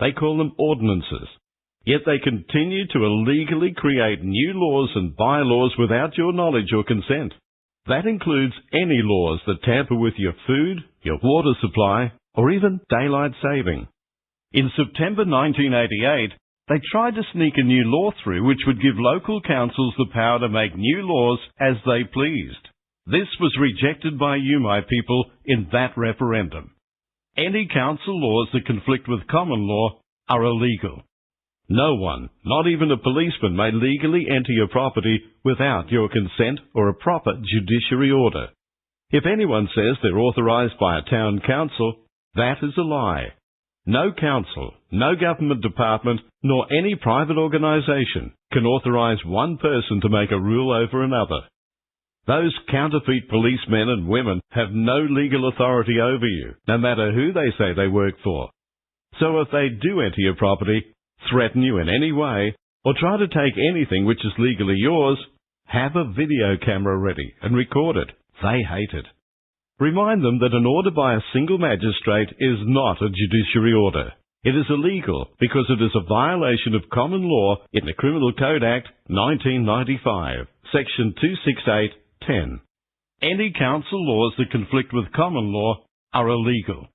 They call them ordinances. Yet they continue to illegally create new laws and bylaws without your knowledge or consent. That includes any laws that tamper with your food, your water supply, or even daylight saving. In September 1988, they tried to sneak a new law through which would give local councils the power to make new laws as they pleased. This was rejected by you, my people, in that referendum. Any council laws that conflict with common law are illegal. No one, not even a policeman, may legally enter your property without your consent or a proper judiciary order. If anyone says they're authorised by a town council, that is a lie. No council, no government department, nor any private organisation can authorise one person to make a rule over another. Those counterfeit policemen and women have no legal authority over you, no matter who they say they work for. So if they do enter your property, threaten you in any way, or try to take anything which is legally yours, have a video camera ready and record it. They hate it. Remind them that an order by a single magistrate is not a judiciary order. It is illegal because it is a violation of common law in the Criminal Code Act 1995, Section 268(10). Any council laws that conflict with common law are illegal.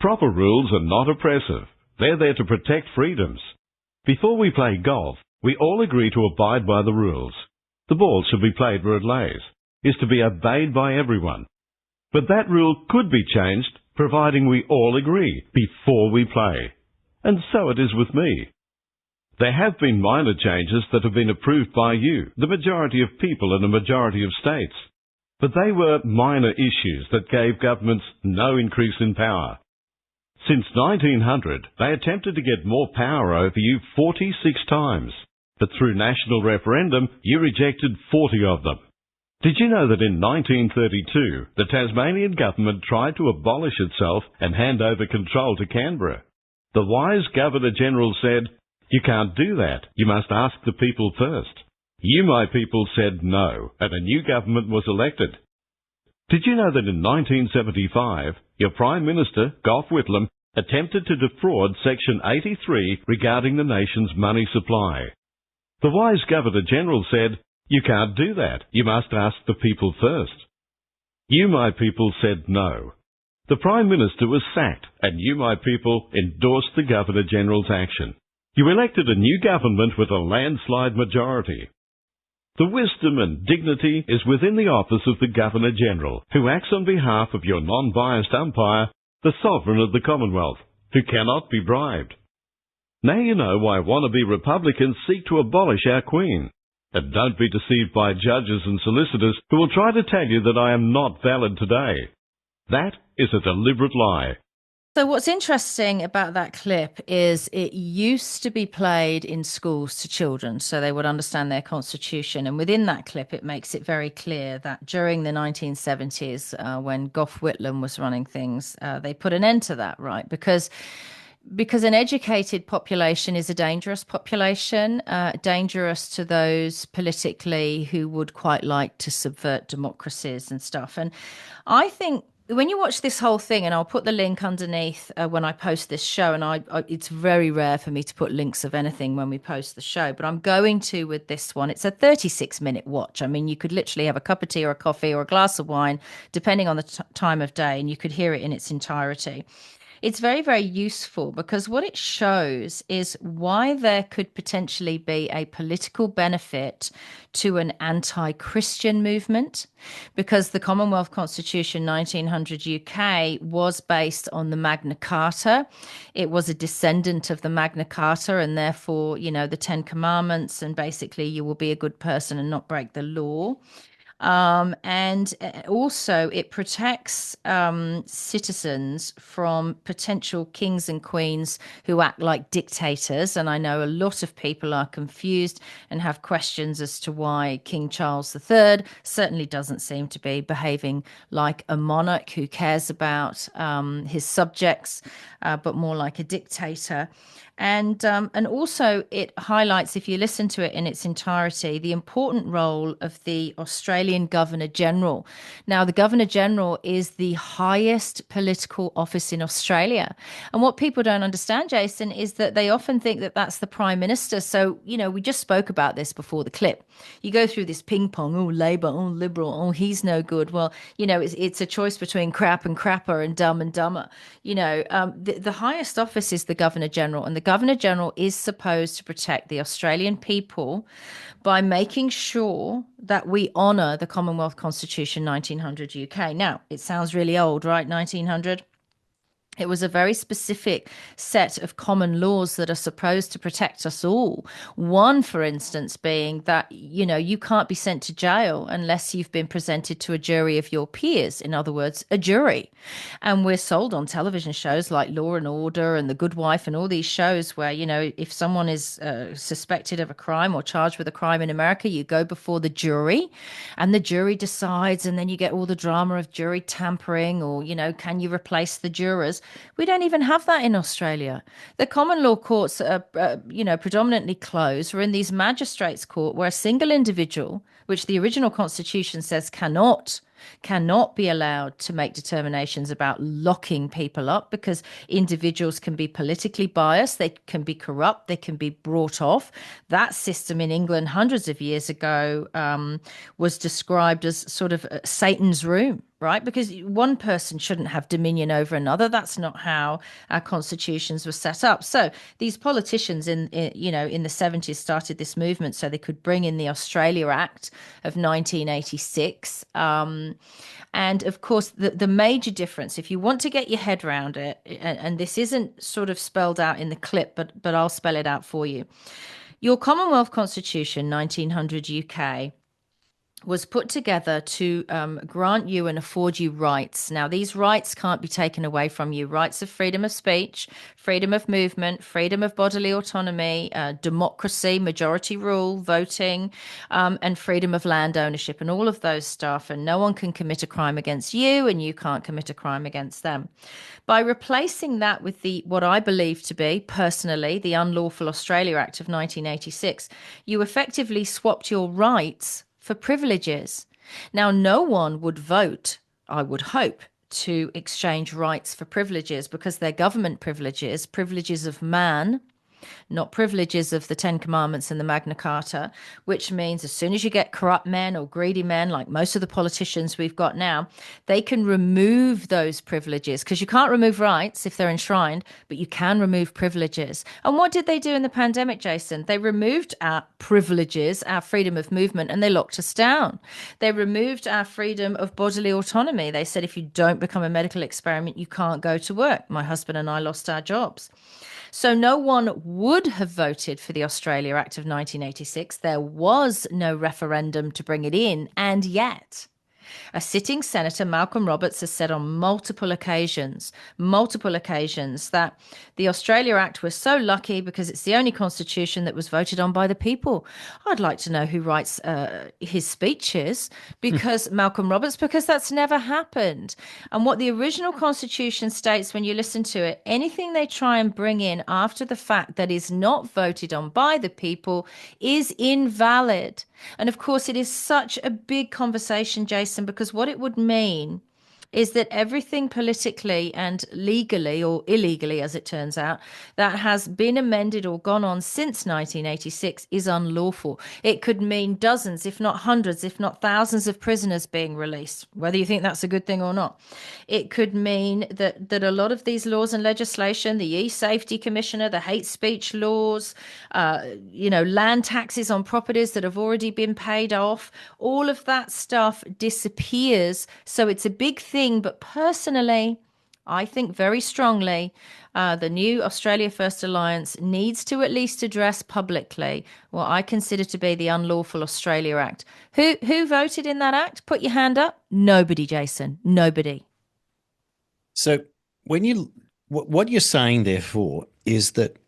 Proper rules are not oppressive. They're there to protect freedoms. Before we play golf, we all agree to abide by the rules. The ball should be played where it lays, is to be obeyed by everyone. But that rule could be changed, providing we all agree before we play. And so it is with me. There have been minor changes that have been approved by you, the majority of people in a majority of states. But they were minor issues that gave governments no increase in power. Since 1900, they attempted to get more power over you 46 times. But through national referendum, you rejected 40 of them. Did you know that in 1932, the Tasmanian government tried to abolish itself and hand over control to Canberra? The wise Governor-General said, "You can't do that. You must ask the people first." You, my people, said no, and a new government was elected. Did you know that in 1975, your Prime Minister, Gough Whitlam, attempted to defraud Section 83 regarding the nation's money supply? The wise Governor-General said, "You can't do that. You must ask the people first." You, my people, said no. The Prime Minister was sacked, and you, my people, endorsed the Governor-General's action. You elected a new government with a landslide majority. The wisdom and dignity is within the office of the Governor-General, who acts on behalf of your non-biased umpire, the Sovereign of the Commonwealth, who cannot be bribed. Now you know why wannabe Republicans seek to abolish our Queen. And don't be deceived by judges and solicitors who will try to tell you that I am not valid today. That is a deliberate lie. So what's interesting about that clip is it used to be played in schools to children so they would understand their constitution. And within that clip, it makes it very clear that during the 1970s, when Gough Whitlam was running things, they put an end to that, right? Because an educated population is a dangerous population, dangerous to those politically who would quite like to subvert democracies and stuff. And I think when you watch this whole thing, and I'll put the link underneath when I post this show, and it's very rare for me to put links of anything when we post the show, but I'm going to with this one. It's a 36-minute watch. I mean, you could literally have a cup of tea or a coffee or a glass of wine, depending on the time of day, and you could hear it in its entirety. It's very, very useful because what it shows is why there could potentially be a political benefit to an anti-Christian movement, because the Commonwealth Constitution 1900 UK was based on the Magna Carta. It was a descendant of the Magna Carta, and therefore, you know, the Ten Commandments, and basically you will be a good person and not break the law. And also it protects citizens from potential kings and queens who act like dictators. And I know a lot of people are confused and have questions as to why King Charles III certainly doesn't seem to be behaving like a monarch who cares about his subjects, but more like a dictator. And also it highlights, if you listen to it in its entirety, the important role of the Australian Governor-General. Now, the Governor-General is the highest political office in Australia. And what people don't understand, Jason, is that they often think that that's the Prime Minister. So, you know, we just spoke about this before the clip. You go through this ping pong, oh, Labor, oh, Liberal, oh, he's no good. Well, you know, it's a choice between crap and crapper and dumber. You know, the highest office is the Governor-General, and the Governor-General is supposed to protect the Australian people by making sure that we honour the Commonwealth Constitution 1900 UK. Now, it sounds really old, right? 1900. It was a very specific set of common laws that are supposed to protect us all. One, for instance, being that, you know, you can't be sent to jail unless you've been presented to a jury of your peers. In other words, a jury. And we're sold on television shows like Law and Order and The Good Wife and all these shows where, you know, if someone is suspected of a crime or charged with a crime in America, you go before the jury and the jury decides, and then you get all the drama of jury tampering or, you know, can you replace the jurors? We don't even have that in Australia. The common law courts are, predominantly closed. We're in these magistrates' court where a single individual, which the original constitution says cannot be allowed to make determinations about locking people up, because individuals can be politically biased, they can be corrupt, they can be brought off. That system in England hundreds of years ago was described as sort of Satan's room. right? Because one person shouldn't have dominion over another. That's not how our constitutions were set up. So these politicians in the 70s started this movement so they could bring in the Australia Act of 1986. And of course, the major difference, if you want to get your head around it, and this isn't sort of spelled out in the clip, but I'll spell it out for you. Your Commonwealth Constitution, 1900 UK, was put together to grant you and afford you rights. Now, these rights can't be taken away from you. Rights of freedom of speech, freedom of movement, freedom of bodily autonomy, democracy, majority rule, voting, and freedom of land ownership, and all of those stuff. And no one can commit a crime against you, and you can't commit a crime against them. By replacing that with what I believe to be, personally, the Unlawful Australia Act of 1986, you effectively swapped your rights for privileges. Now, no one would vote, I would hope, to exchange rights for privileges because they're government privileges, privileges of man, not privileges of the Ten Commandments and the Magna Carta, which means as soon as you get corrupt men or greedy men, like most of the politicians we've got now, they can remove those privileges because you can't remove rights if they're enshrined, but you can remove privileges. And what did they do in the pandemic, Jason? They removed our privileges, our freedom of movement, and they locked us down. They removed our freedom of bodily autonomy. They said, if you don't become a medical experiment, you can't go to work. My husband and I lost our jobs. So no one would have voted for the Australia Act of 1986. There was no referendum to bring it in. And yet, a sitting senator, Malcolm Roberts, has said on multiple occasions, that the Australia Act was so lucky because it's the only constitution that was voted on by the people. I'd like to know who writes his speeches because Malcolm Roberts, because that's never happened. And what the original constitution states when you listen to it, anything they try and bring in after the fact that is not voted on by the people is invalid. And of course, it is such a big conversation, Jason, because what it would mean is that everything politically and legally or illegally, as it turns out, that has been amended or gone on since 1986 is unlawful. It could mean dozens, if not hundreds, if not thousands of prisoners being released, whether you think that's a good thing or not. It could mean that a lot of these laws and legislation, the e-safety commissioner, the hate speech laws, land taxes on properties that have already been paid off, all of that stuff disappears. So it's a big thing. But personally, I think very strongly the new Australia First Alliance needs to at least address publicly what I consider to be the Unlawful Australia Act. Who voted in that act? Put your hand up. Nobody, Jason. Nobody. So what you're saying, therefore, is that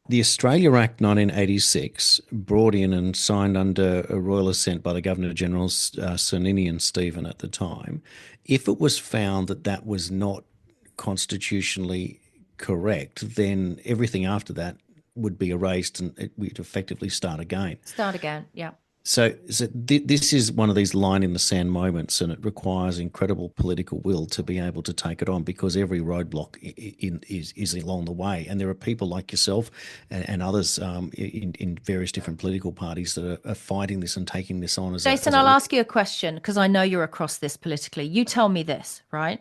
the Australia Act 1986, brought in and signed under a royal assent by the Governor-Generals Sir Nini and Stephen at the time, if it was found that that was not constitutionally correct, then everything after that would be erased and we'd effectively start again. Start again, yeah. So this is one of these line-in-the-sand moments, and it requires incredible political will to be able to take it on because every roadblock is along the way. And there are people like yourself and others in various different political parties that are fighting this and taking this on. Jason, I'll ask you a question because I know you're across this politically. You tell me this, right?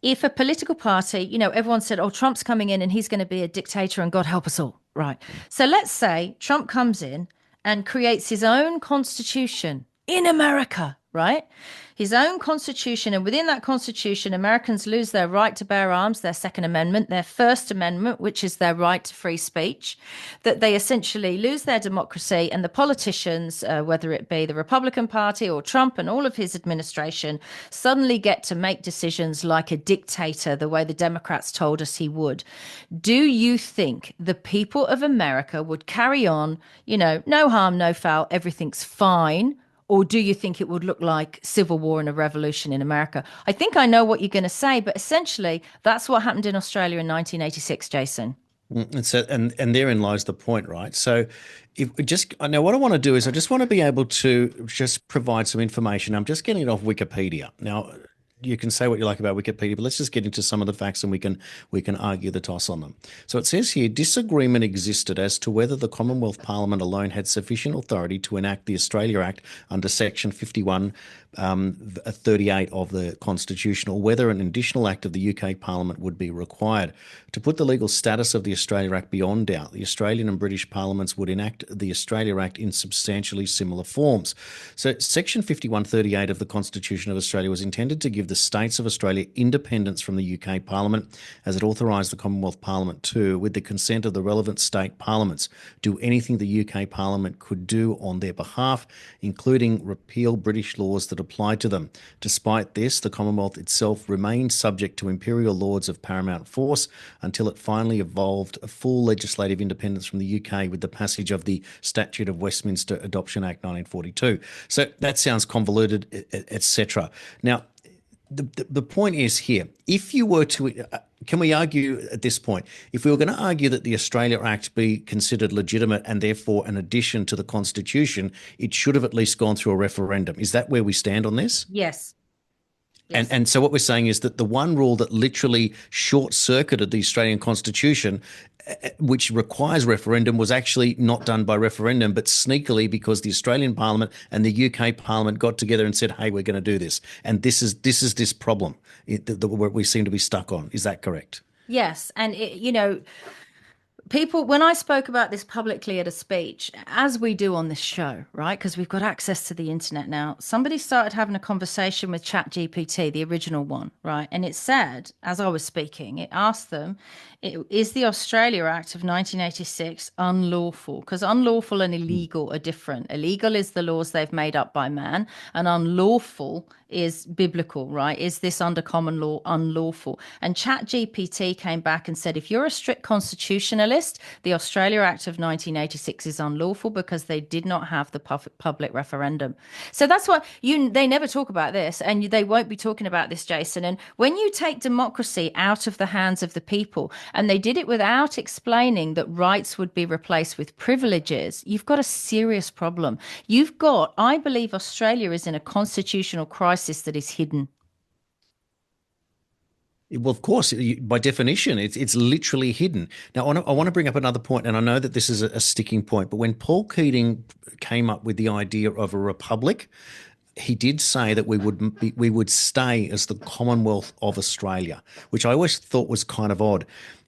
If a political party, everyone said, oh, Trump's coming in and he's going to be a dictator and God help us all, right? So let's say Trump comes in and creates his own constitution in America, right? His own constitution. And within that constitution, Americans lose their right to bear arms, their Second Amendment, their First Amendment, which is their right to free speech, that they essentially lose their democracy. And the politicians, whether it be the Republican Party or Trump and all of his administration, suddenly get to make decisions like a dictator, the way the Democrats told us he would. Do you think the people of America would carry on, no harm, no foul, everything's fine? Or do you think it would look like civil war and a revolution in America? I think I know what you're going to say, but essentially that's what happened in Australia in 1986, Jason. And therein lies the point, right? So now what I want to do is I just want to be able to just provide some information. I'm just getting it off Wikipedia. Now, you can say what you like about Wikipedia, but let's just get into some of the facts and we can argue the toss on them. So it says here, disagreement existed as to whether the Commonwealth Parliament alone had sufficient authority to enact the Australia Act under Section 5138 of the Constitution, or whether an additional act of the UK Parliament would be required. To put the legal status of the Australia Act beyond doubt, the Australian and British Parliaments would enact the Australia Act in substantially similar forms. So Section 5138 of the Constitution of Australia was intended to give the states of Australia independence from the UK Parliament, as it authorised the Commonwealth Parliament to, with the consent of the relevant state parliaments, do anything the UK Parliament could do on their behalf, including repeal British laws that applied to them. Despite this, the Commonwealth itself remained subject to imperial lords of paramount force until it finally evolved a full legislative independence from the UK with the passage of the Statute of Westminster Adoption Act 1942. So that sounds convoluted, etc. Now, the point is here, if you were to, can we argue at this point, if we were going to argue that the Australia Act be considered legitimate and therefore an addition to the Constitution, it should have at least gone through a referendum. Is that where we stand on this? Yes. Yes. And so what we're saying is that the one rule that literally short-circuited the Australian Constitution, which requires referendum, was actually not done by referendum, but sneakily because the Australian Parliament and the UK Parliament got together and said, hey, we're going to do this. And this is this problem that we seem to be stuck on. Is that correct? Yes. And, people, when I spoke about this publicly at a speech, as we do on this show, right, because we've got access to the internet now, somebody started having a conversation with ChatGPT, the original one, right? And it said, as I was speaking, it asked them, is the Australia Act of 1986 unlawful? Because unlawful and illegal are different. Illegal is the laws they've made up by man, and unlawful is biblical, right? Is this under common law unlawful? And ChatGPT came back and said, if you're a strict constitutionalist, the Australia Act of 1986 is unlawful because they did not have the public referendum. So that's what they never talk about this, and they won't be talking about this, Jason. And when you take democracy out of the hands of the people, and they did it without explaining that rights would be replaced with privileges, you've got a serious problem. I believe Australia is in a constitutional crisis that is hidden. Well, of course, by definition, it's literally hidden. Now, I want to bring up another point, and I know that this is a sticking point, but when Paul Keating came up with the idea of a republic, he did say that we would stay as the Commonwealth of Australia, which I always thought was kind of odd.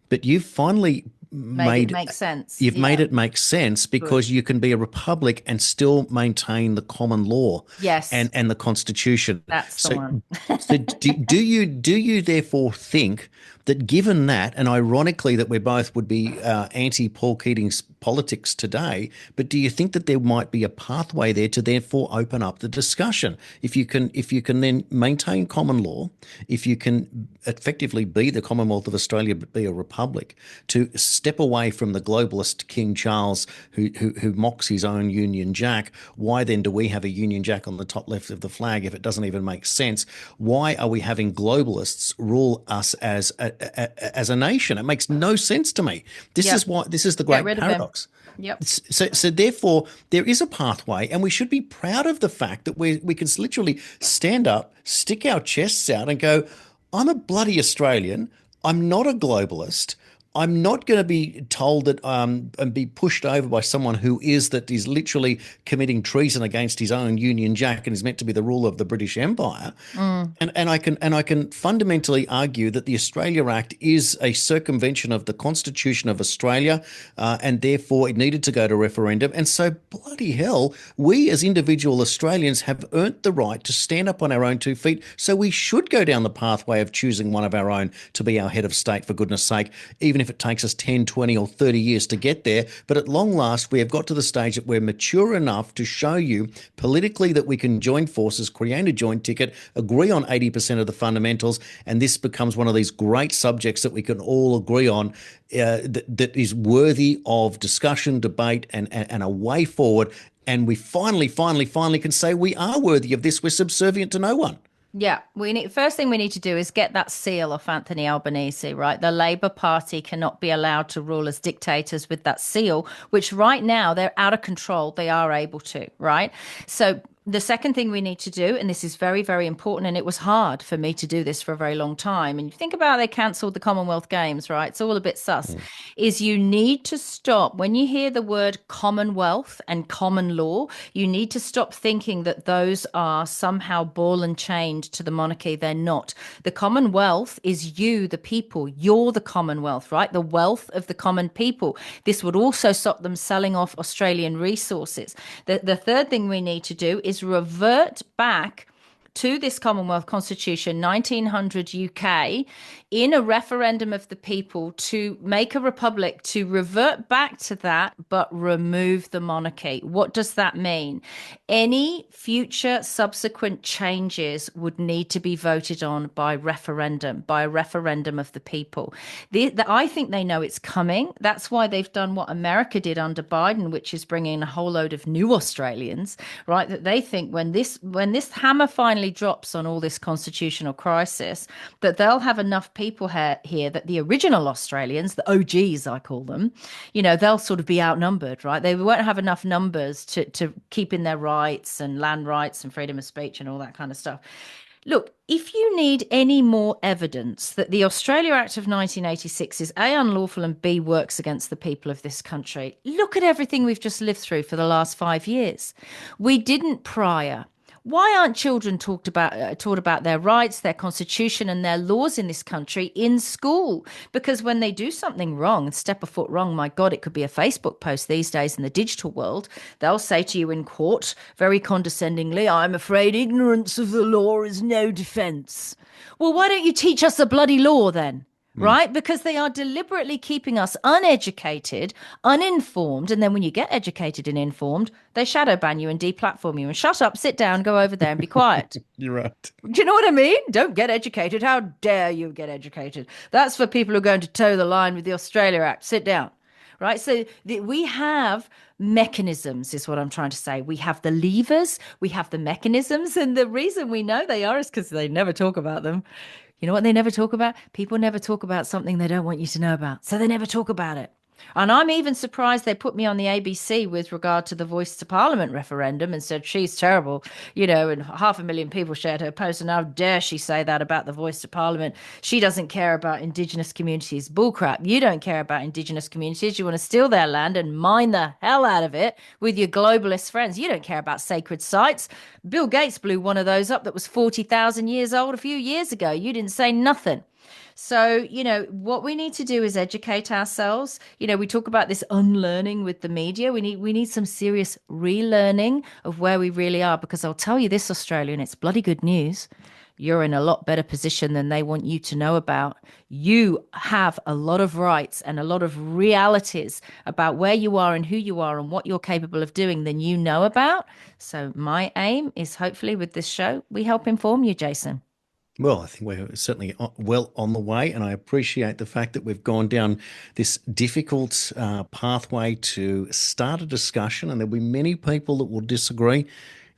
But you've finally made it make sense. You've made it make sense because you can be a republic and still maintain the common law, yes, and the Constitution. That's the one. So do you therefore think that, given that, and ironically that we both would be anti-Paul Keating's politics today, but do you think that there might be a pathway there to therefore open up the discussion? If you can then maintain common law, if you can effectively be the Commonwealth of Australia but be a republic, to step away from the globalist King Charles who mocks his own Union Jack. Why then do we have a Union Jack on the top left of the flag if it doesn't even make sense? Why are we having globalists rule us as a nation? It makes no sense to me. This is the great paradox. Yep. So therefore, there is a pathway, and we should be proud of the fact that we can literally stand up, stick our chests out, and go, "I'm a bloody Australian. I'm not a globalist. I'm not going to be told that and be pushed over by someone who is literally committing treason against his own Union Jack and is meant to be the ruler of the British Empire." And I can fundamentally argue that the Australia Act is a circumvention of the Constitution of Australia, and therefore it needed to go to referendum. And so, bloody hell, we as individual Australians have earned the right to stand up on our own 2 feet. So we should go down the pathway of choosing one of our own to be our head of state, for goodness sake, even if it takes us 10, 20 or 30 years to get there. But at long last, we have got to the stage that we're mature enough to show you politically that we can join forces, create a joint ticket, agree on 80% of the fundamentals, and this becomes one of these great subjects that we can all agree on, that is worthy of discussion, debate, and a way forward. And we finally can say we are worthy of this. We're subservient to no one. Yeah, first thing we need to do is get that seal off Anthony Albanese, right? The Labour Party cannot be allowed to rule as dictators with that seal, which right now they're out of control. They are able to, right? So The second thing we need to do, and this is very, very important, and it was hard for me to do this for a very long time. And you think about they cancelled the Commonwealth Games, right? It's all a bit sus. Is you need to stop when you hear the word Commonwealth and common law, you need to stop thinking that those are somehow ball and chained to the monarchy. They're not. The Commonwealth is you, the people. You're the Commonwealth, right? The wealth of the common people. This would also stop them selling off Australian resources. The third thing we need to do is revert back to this Commonwealth Constitution, 1900 UK, in a referendum of the people to make a republic, to revert back to that, but remove the monarchy. What does that mean? Any future subsequent changes would need to be voted on by a referendum of the people. I think they know it's coming. That's why they've done what America did under Biden, which is bringing a whole load of new Australians, right? That they think when this hammer finally drops on all this constitutional crisis, that they'll have enough people here that the original Australians, the OGs, I call them, they'll sort of be outnumbered, right? They won't have enough numbers to keep in their rights and land rights and freedom of speech and all that kind of stuff. Look, if you need any more evidence that the Australia Act of 1986 is A, unlawful, and B, works against the people of this country, look at everything we've just lived through for the last 5 years. We didn't prior. Why aren't children taught about their rights, their constitution, and their laws in this country in school? Because when they do something wrong and step a foot wrong, my God, it could be a Facebook post these days in the digital world. They'll say to you in court, very condescendingly, "I'm afraid ignorance of the law is no defence." Well, why don't you teach us the bloody law then? Right? Because they are deliberately keeping us uneducated, uninformed. And then when you get educated and informed, they shadow ban you and deplatform you and shut up, sit down, go over there and be quiet. You're right. Do you know what I mean? Don't get educated. How dare you get educated? That's for people who are going to toe the line with the Australia Act. Sit down. Right? So we have mechanisms is what I'm trying to say. We have the levers, we have the mechanisms. And the reason we know they are is because they never talk about them. You know what they never talk about? People never talk about something they don't want you to know about. So they never talk about it. And I'm even surprised they put me on the ABC with regard to the Voice to Parliament referendum and said she's terrible, and 500,000 people shared her post. And how dare she say that about the Voice to Parliament? She doesn't care about Indigenous communities. Bullcrap. You don't care about Indigenous communities. You want to steal their land and mine the hell out of it with your globalist friends. You don't care about sacred sites. Bill Gates blew one of those up that was 40,000 years old a few years ago. You didn't say nothing. So, what we need to do is educate ourselves. We talk about this unlearning with the media. We need some serious relearning of where we really are, because I'll tell you this, Australian, it's bloody good news. You're in a lot better position than they want you to know about. You have a lot of rights and a lot of realities about where you are and who you are and what you're capable of doing than you know about. So my aim is hopefully with this show, we help inform you, Jason. Well, I think we're certainly well on the way, and I appreciate the fact that we've gone down this difficult pathway to start a discussion, and there'll be many people that will disagree,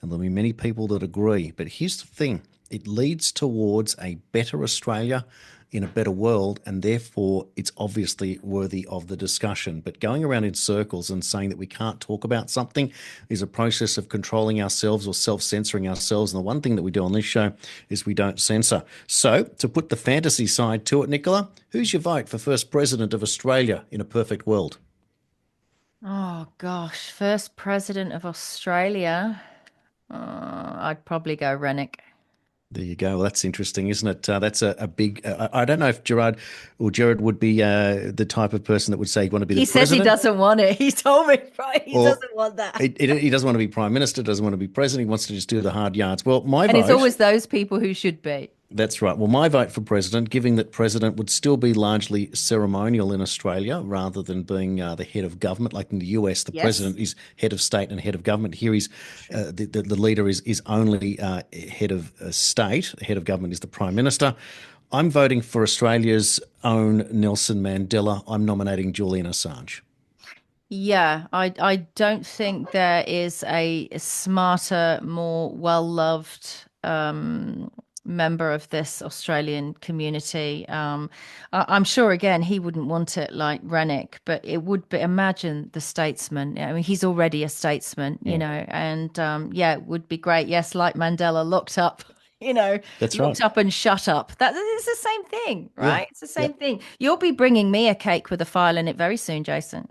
and there'll be many people that agree. But here's the thing. It leads towards a better Australia in a better world, and therefore it's obviously worthy of the discussion. But going around in circles and saying that we can't talk about something is a process of controlling ourselves or self-censoring ourselves. And the one thing that we do on this show is we don't censor. So to put the fantasy side to it, Nicola, who's your vote for first president of Australia in a perfect world? Oh, gosh. First president of Australia. I'd probably go Rennick. There you go. Well, that's interesting, isn't it? That's a big. I don't know if Jared would be the type of person that would say he'd want to be the president. He says he doesn't want it. He told me, right? He doesn't want that. He doesn't want to be prime minister. Doesn't want to be president. He wants to just do the hard yards. Well, and it's always those people who should be. That's right. Well, my vote for president, given that president would still be largely ceremonial in Australia rather than being the head of government, like in the US, the president is head of state and head of government. Here he's the leader is only head of state. Head of government is the prime minister. I'm voting for Australia's own Nelson Mandela. I'm nominating Julian Assange. Yeah, I don't think there is a smarter, more well-loved member of this Australian community. I'm sure, again, he wouldn't want it like Rennick, but it would be, imagine the statesman. I mean, he's already a statesman, you know, and it would be great. Yes, like Mandela, locked up. That's Looked right. up and shut up. That is the same thing, Yeah. right? It's the same thing. You'll be bringing me a cake with a file in it very soon, Jason.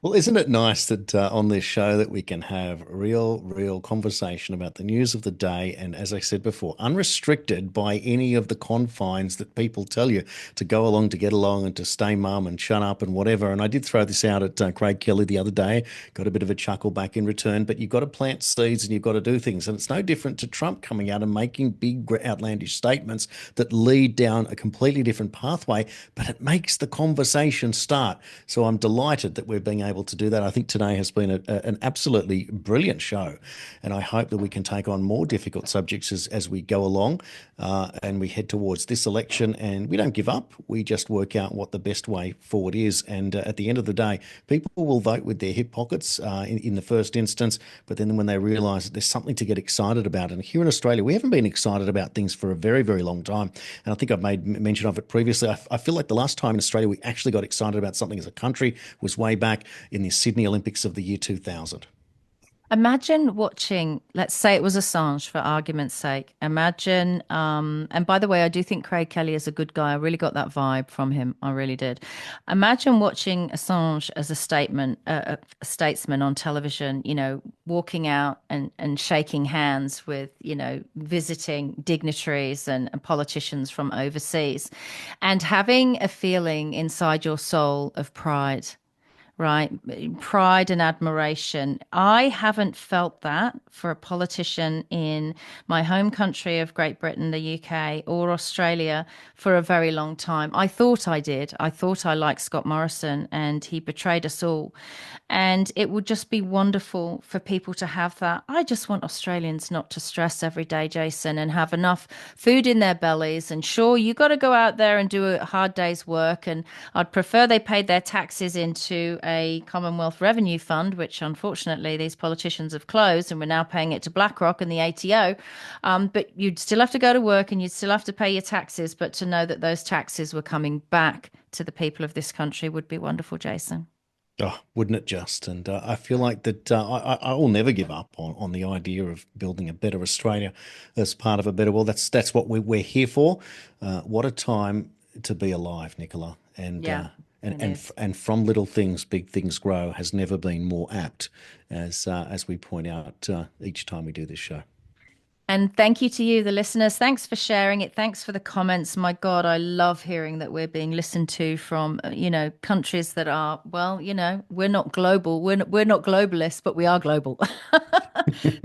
Well, isn't it nice that on this show that we can have real conversation about the news of the day, and as I said before, unrestricted by any of the confines that people tell you to go along, to get along, and to stay mum and shut up and whatever. And I did throw this out at Craig Kelly the other day, got a bit of a chuckle back in return, but you've got to plant seeds and you've got to do things. And it's no different to Trump coming out and making big outlandish statements that lead down a completely different pathway, but it makes the conversation start. So I'm delighted that we're being able to do that. I think today has been an absolutely brilliant show, and I hope that we can take on more difficult subjects as we go along, and we head towards this election, and we don't give up. We just work out what the best way forward is, and at the end of the day, people will vote with their hip pockets in the first instance, but then when they realise that there's something to get excited about, and here in Australia, we haven't been excited about things for a very long time, and I think I've made mention of it previously. I feel like the last time in Australia we actually got excited about something as a country was way back in the Sydney Olympics of the year 2000. Imagine watching, let's say it was Assange for argument's sake. Imagine, and by the way, I do think Craig Kelly is a good guy. I really got that vibe from him. I really did. Imagine watching Assange as a statesman on television, walking out and shaking hands with, visiting dignitaries and politicians from overseas, and having a feeling inside your soul of pride. Right. Pride and admiration. I haven't felt that for a politician in my home country of Great Britain, the UK, or Australia for a very long time. I thought I did. I thought I liked Scott Morrison, and he betrayed us all. And it would just be wonderful for people to have that. I just want Australians not to stress every day, Jason, and have enough food in their bellies. And sure, you got to go out there and do a hard day's work. And I'd prefer they paid their taxes into a Commonwealth Revenue Fund, which unfortunately these politicians have closed, and we're now paying it to BlackRock and the ATO. But you'd still have to go to work and you'd still have to pay your taxes. But to know that those taxes were coming back to the people of this country would be wonderful, Jason. Oh, wouldn't it just? And I feel like that I will never give up on the idea of building a better Australia as part of a better world. That's what we're here for. What a time to be alive, Nicola. And and from little things, big things grow has never been more apt, as we point out each time we do this show. And thank you to you, the listeners. Thanks for sharing it. Thanks for the comments. My God, I love hearing that we're being listened to from, countries that are, well, we're not global. We're not globalists, but we are global.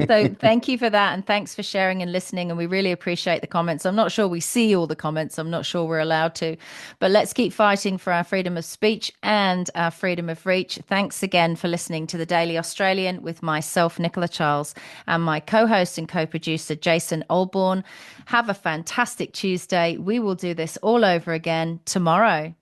So thank you for that. And thanks for sharing and listening. And we really appreciate the comments. I'm not sure we see all the comments. I'm not sure we're allowed to. But let's keep fighting for our freedom of speech and our freedom of reach. Thanks again for listening to The Daily Australian with myself, Nicola Charles, and my co-host and co-producer, Jason Olborn. Have a fantastic Tuesday. We will do this all over again tomorrow.